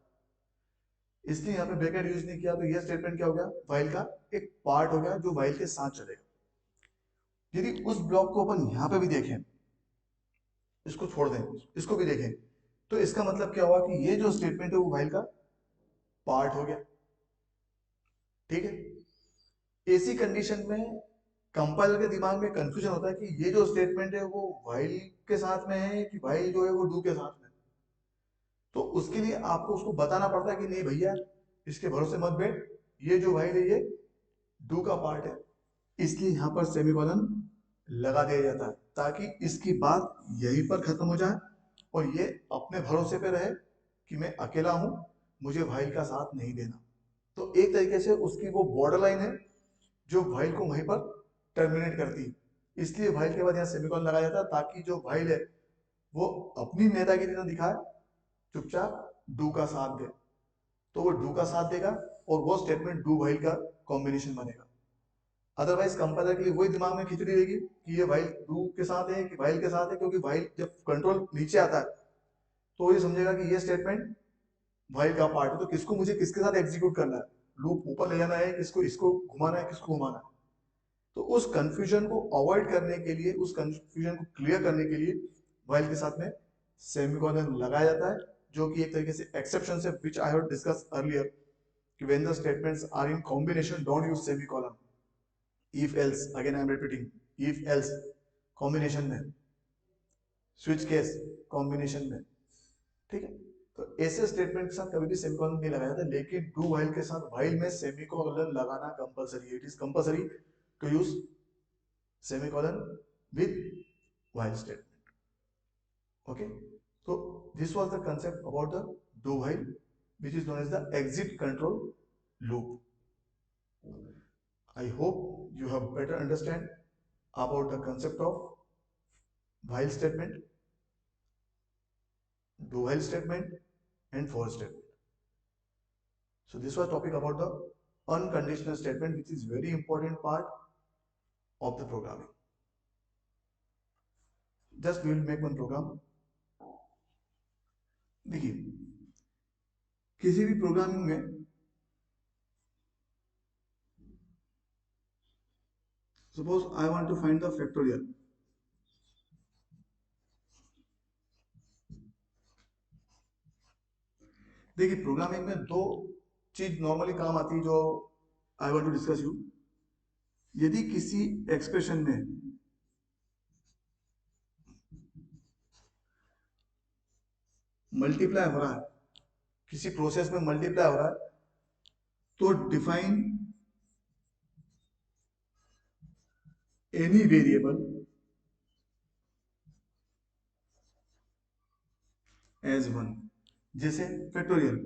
इसलिए यहाँ पे ब्रैकेट यूज नहीं किया, तो ये स्टेटमेंट क्या हो गया? व्हाइल का एक पार्ट हो गया जो व्हाइल के साथ चलेगा। यदि उस ब्लॉक को अपन यहाँ पे भी देखें, इसको छोड़ दें, इसको भी देखें, तो इसका मतलब क्या हुआ कि ये जो स्टेटमेंट है वो व्हाइल का पार्ट हो गया। ठीक है। ऐसी कंडीशन में कंपाइलर के दिमाग में कंफ्यूजन होता है कि ये जो स्टेटमेंट है वो व्हाइल के साथ में है कि व्हाइल जो है वो डू के साथ में है। तो उसके लिए आपको उसको बताना पड़ता है कि नहीं भैया इसके भरोसे मत बैठ, ये जो व्हाइल है ये डू का पार्ट है, इसलिए यहाँ पर सेमीकोलन लगा दिया जाता है ताकि इसकी बात यहीं पर खत्म हो जाए और ये अपने भरोसे पे रहे कि मैं अकेला हूं, मुझे व्हाइल का साथ नहीं देना। तो एक तरीके से उसकी वो बॉर्डर लाइन है जो व्हाइल को वहीं पर टर्मिनेट करती है, इसलिए व्हाइल के बाद यहाँ सेमीकोलन लगाया जाता है ताकि जो व्हाइल है वो अपनी नेतागिरी न दिखाए, चुपचाप डू का साथ दे। तो वो डू का साथ देगा और वो स्टेटमेंट डू व्हाइल का कॉम्बिनेशन बनेगा। अदरवाइज कंपाइलर के लिए वही दिमाग में खिचड़ी रहेगी कि ये व्हाइल डू के साथ है कि व्हाइल के साथ है, क्योंकि व्हाइल जब कंट्रोल नीचे आता है तो ये समझेगा कि ये स्टेटमेंट व्हाइल का पार्ट है, तो किसको मुझे किसके साथ एग्जीक्यूट करना है, लूप ऊपर ले जाना है, किसको इसको घुमाना है, किसको घुमाना है। तो उस कंफ्यूजन को अवॉइड करने के लिए, उस कंफ्यूजन को क्लियर करने के लिए व्हाइल के साथ में सेमीकोलन लगाया जाता है, जो कि एक तरीके से एक्सेप्शन है which I have discuss earlier कि when the statements are in combination don't use semicolon. If else, again I am repeating, if else combination में, स्विच केस कॉम्बिनेशन में, ठीक है। तो ऐसे स्टेटमेंट के साथ कभी भी सेमीकोलन नहीं लगाया था, लेकिन डू व्हाइल के साथ व्हाइल में सेमीकोलन लगाना कंपलसरी है। It is compulsory to use semicolon with while statement. Okay, so this was the concept about the do while, which is known as the exit control loop. I hope you have better understand about the concept of while statement, do while statement and for statement. So this was topic about the unconditional statement, which is very important part of the programming. Just we will make one program. देखिए किसी भी programming में suppose I want to find the factorial. देखिए programming में दो चीज normally काम आती है जो I want to discuss you. यदि किसी एक्सप्रेशन में मल्टीप्लाई हो रहा है, किसी प्रोसेस में मल्टीप्लाई हो रहा है, तो define any variable as one. जैसे factorial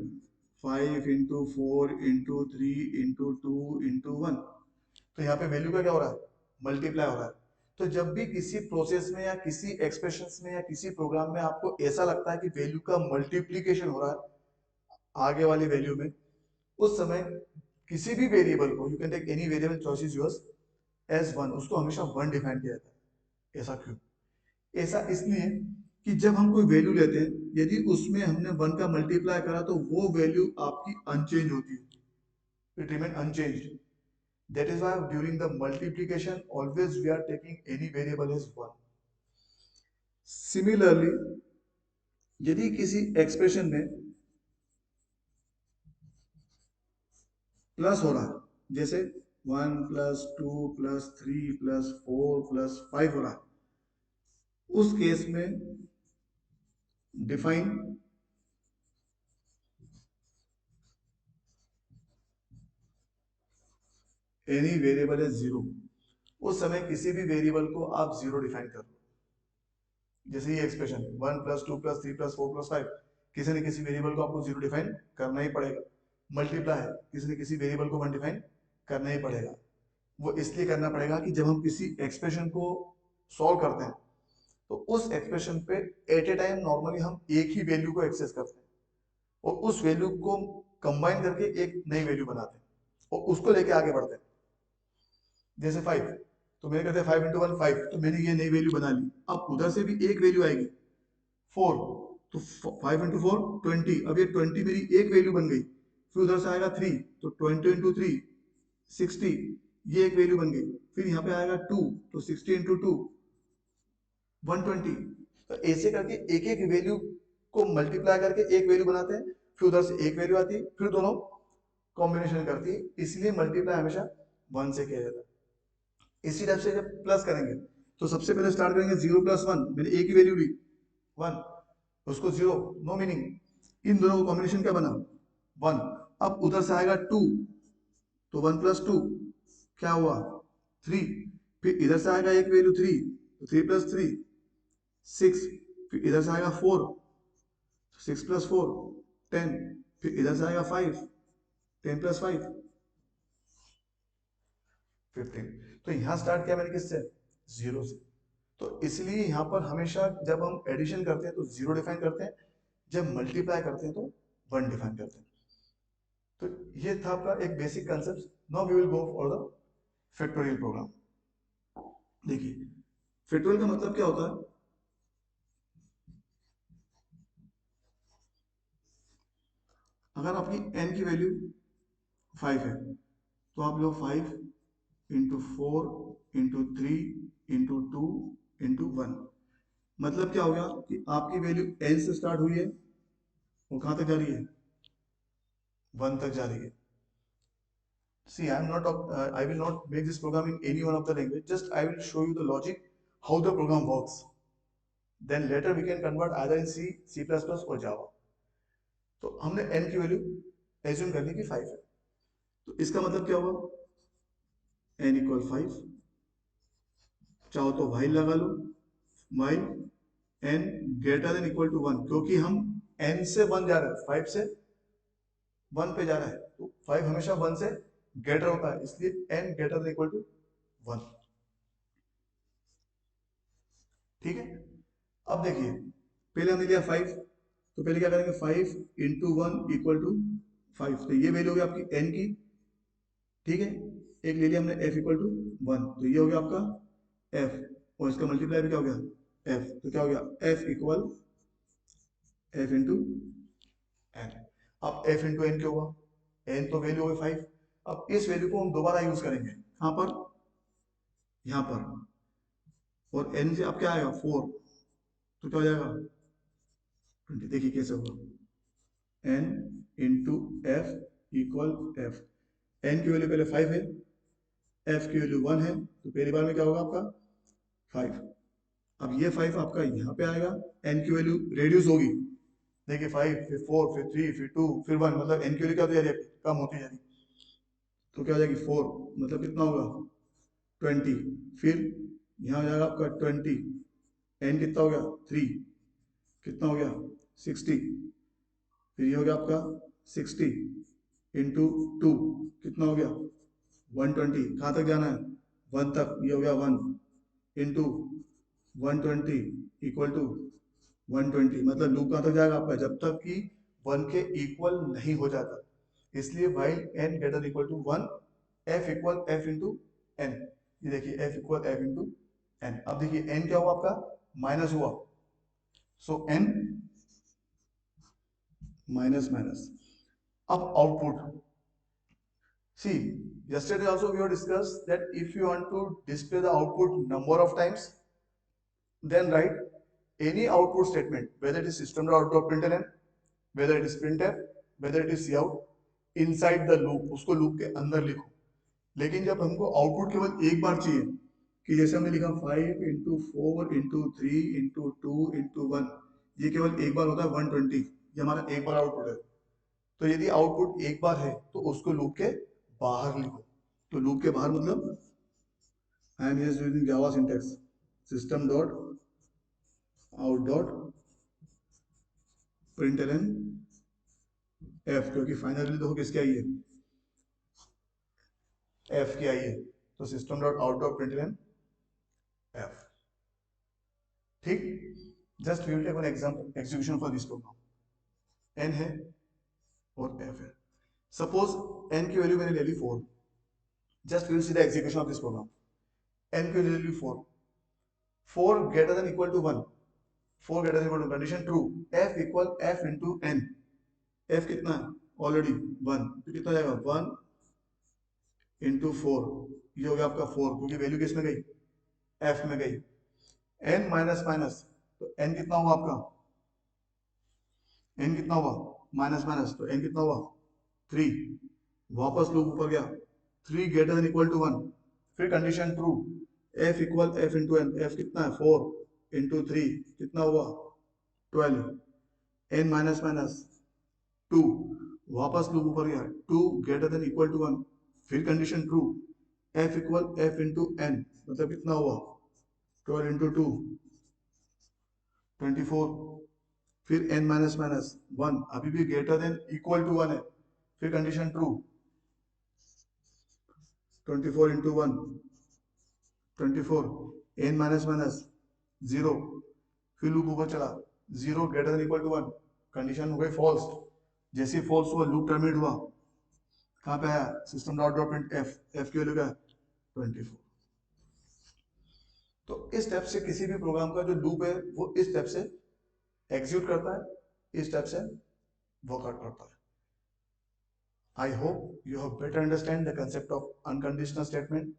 5 into 4 into 3 into 2 into 1, तो यहाँ पे वैल्यू का क्या हो रहा है, मल्टीप्लाई हो रहा है। तो जब भी किसी प्रोसेस में या किसी एक्सप्रेशन में या किसी प्रोग्राम में आपको ऐसा लगता है कि वैल्यू का मल्टीप्लीकेशन हो रहा है आगे वाली वैल्यू में, उस समय किसी भी वेरिएबल को, you can take any variable, choice is yours, as one, उसको हमेशा वन डिफाइन किया जाता है। ऐसा क्यों? ऐसा इसलिए कि जब हम कोई वैल्यू लेते हैं, यदि उसमें हमने वन का मल्टीप्लाई करा तो वो वैल्यू आपकी अनचेंज होती है, it remain unchanged. That is why during the multiplication always we are taking any variable as one. Similarly, यदि किसी एक्सप्रेशन में प्लस हो रहा है, जैसे 1 प्लस 2 प्लस 3 प्लस 4 प्लस 5 हो रहा है, उस केस में define any variable as zero. उस समय किसी भी वेरिएबल को आप जीरो डिफाइन कर लो। जैसे ये expression 1 plus 2 plus 3 plus 4 plus 5, किसी न किसी वेरिएबल को आपको जीरो डिफाइन करना ही पड़ेगा। मल्टीप्लाई है, किसी न किसी वेरिएबल को वन डिफाइन करना ही पड़ेगा। वो इसलिए करना पड़ेगा कि जब हम किसी एक्सप्रेशन को सॉल्व करते हैं तो उस एक्सप्रेशन पे एट ए टाइम नॉर्मली हम एक ही वैल्यू को एक्सेस करते हैं और उस वैल्यू को कंबाइन करके एक नई वैल्यू बनाते हैं और उसको लेके आगे बढ़ते हैं। जैसे 5, तो मैंने कहते हैं 5 इंटू 1 5, तो मैंने ये नई वैल्यू बना ली। अब उधर से भी एक वैल्यू आएगी 4, तो 5 इंटू 4 20, अब ये 20 मेरी एक वैल्यू बन गई। फिर उधर से आएगा 3, तो 20 इंटू 3 60, ये एक वैल्यू बन गई। फिर यहाँ पे आएगा 2, तो 60 इंटू 2 120। तो ऐसे करके एक एक वैल्यू को मल्टीप्लाई करके एक वैल्यू बनाते हैं, फिर उधर से एक वैल्यू आती है, फिर दोनों कॉम्बिनेशन करती है, इसलिए मल्टीप्लाई हमेशा 1 से किया जाता है। इसी टाइप से जब प्लस करेंगे तो सबसे पहले स्टार्ट करेंगे 0 + 1, मैंने ए की वैल्यू ली 1, उसको 0, नो मीनिंग, इन दोनों का कॉम्बिनेशन क्या बना 1। अब उधर से आएगा 2, तो 1 + 2 क्या हुआ 3, फिर इधर से आएगा एक वैल्यू 3, तो 3 + 3 6, फिर इधर से आएगा 4, 6 + 4 10, फिर इधर से आएगा 5, 10 + 5 15। तो यहाँ स्टार्ट किया मैंने किससे 0 से। तो इसलिए यहाँ पर हमेशा जब हम एडिशन करते हैं तो 0 डिफाइन करते हैं, जब मल्टीप्लाई करते हैं तो 1 डिफाइन करते हैं। तो ये था आपका एक basic concept. Now we will go for the factorial program. देखिए फैक्टोरियल का मतलब क्या होता है, अगर आपकी n की वैल्यू 5 है तो आप लो 5 × 4 × 3 × 2 × 1। मतलब क्या हो गया कि आपकी वैल्यू n से स्टार्ट हुई है, वो कहां तक जा रही है 1 तक जा रही है। See, I will not make this program in any one of the language. Just I will show you the logic, how the program works. Then later we can convert either in C, C++ or Java. तो हमने n की value assume कर ली कि 5 है, तो इसका मतलब क्या हुआ n = 5। चाहो तो while लगा लो, while n > 1, क्योंकि हम n से 1 जा रहे हैं, 5 से 1 पे जा रहा है, तो 5 हमेशा 1 से ग्रेटर होता है, इसलिए n > 1। ठीक है। अब देखिए पहले हमने लिया 5, तो पहले क्या करेंगे 5 × 1 = 5, तो ये वैल्यू होगी आपकी n की। ठीक है, एक ले लिया हमने f = 1, तो ये हो गया आपका f, और इसका मल्टीप्लाई भी क्या हो गया f, तो क्या हो गया f = f × n। अब f × n क्या हुआ, n तो वैल्यू हो गई 5। अब इस वैल्यू को हम दोबारा यूज करेंगे कहां पर, यहां पर, और n से अब क्या आएगा 4, तो क्या हो जाएगा 20। देखिए कैसे होगा n × f = f, n की वैल्यू पहले 5 है, f की वैल्यू 1 है, तो पहली बार में क्या होगा आपका 5। अब ये 5 आपका यहाँ पे आएगा, n की वैल्यू रेड्यूस होगी, देखिए 5, फिर 4, फिर 3, फिर 2, फिर 1, मतलब n की वैल्यू क्या होती जा रही है कम होती जा रही है, तो क्या हो जाएगी 4, मतलब कितना होगा 20, फिर यहाँ हो जाएगा आपका 20, n कितना हो गया 3, कितना हो गया 60, फिर ये हो गया आपका 60 × 2 कितना हो गया 120, कहाँ तक जाना है 1 तक, ये हो गया 1 × 120 = 120, मतलब लूप कहाँ तक जाएगा आपका जब तक कि 1 के इक्वल नहीं हो जाता, इसलिए while n > 1 f = f × n। ये देखिए f = f × n। अब देखिए n क्या हुआ आपका माइनस हुआ, सो n माइनस माइनस। अब output, see yesterday also we have discussed that if you want to display the output number of times, then write any output statement, whether it is system.out.println, whether it is printf, whether it is cout, inside the loop, उसको loop के अंदर लिखो। लेकिन जब हमको output केवल एक बार चाहिए, कि जैसे हमने लिखा 5 × 4 × 3 × 2 × 1, ये केवल एक बार होता है 120, ये हमारा एक बार आउटपुट है। तो यदि आउटपुट एक बार है तो उसको लूप के बाहर लिखो, तो लूप के बाहर मतलब I am using Java syntax system.out.println f, क्योंकि फाइनली देखो किसकी आई है f की आई है, तो system.out.println f। ठीक, just we will take one example execution for this program, n है और f है। सपोज n की वैल्यू मैंने ले ली 4, just we will see the execution of this program. n की वैल्यू ले ली 4, 4 > 1, 4 > condition true, f = f × n, f कितना है ऑलरेडी 1, तो कितना जाएगा 1 × 4, ये हो गया आपका 4, क्योंकि वैल्यू किस में गई f में गई, n माइनस माइनस, तो n कितना हुआ आपका, n कितना हुआ माइनस माइनस, तो n कितना हुआ 3, वापस लूप ऊपर गया, 3 greater than equal to 1, फिर condition true, f equal f into N, f कितना है 4 इंटू 3 कितना हुआ 12, n माइनस माइनस 2, वापस लूप ऊपर गया, 2 greater than equal to 1, फिर condition true, f equal f into n, मतलब कितना हुआ 12 इंटू 2 24, फिर n माइनस माइनस 1, अभी भी ग्रेटर देन इक्वल टू 1 है, फिर condition true, 24 into 1 24, n minus minus 0, फिर लूप ऊपर चला, 0 greater than equal to 1, condition हो गई फॉल्स, जैसे फॉल्स हुआ लूप टर्मिनेट हुआ, कहाँ पे आया system dot dot print F, F की वैल्यू क्या है 24। तो इस स्टेप से किसी भी प्रोग्राम का जो लूप है वो इस स्टेप से एग्जीक्यूट करता है, इस स्टेप से वर्कआउट करता है। I hope you have better understand the concept of unconditional statement.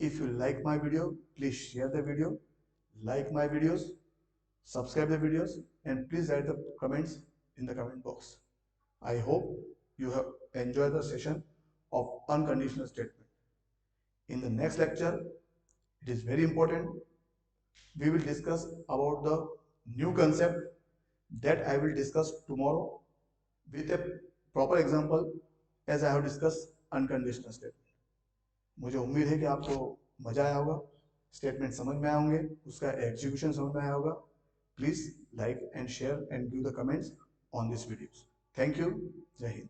If you like my video, please share the video, like my videos, subscribe the videos, and please write the comments in the comment box. I hope you have enjoyed the session of unconditional statement. In the next lecture, it is very important, we will discuss about the new concept that I will discuss tomorrow with a proper example as I have discussed unconditional statement. मुझे उम्मीद है कि आपको मजा आया होगा, statement समझ में आए होंगे, उसका एग्जीक्यूशन समझ में आया होगा। Please like and share and give the comments on this videos. Thank you, जय हिंद।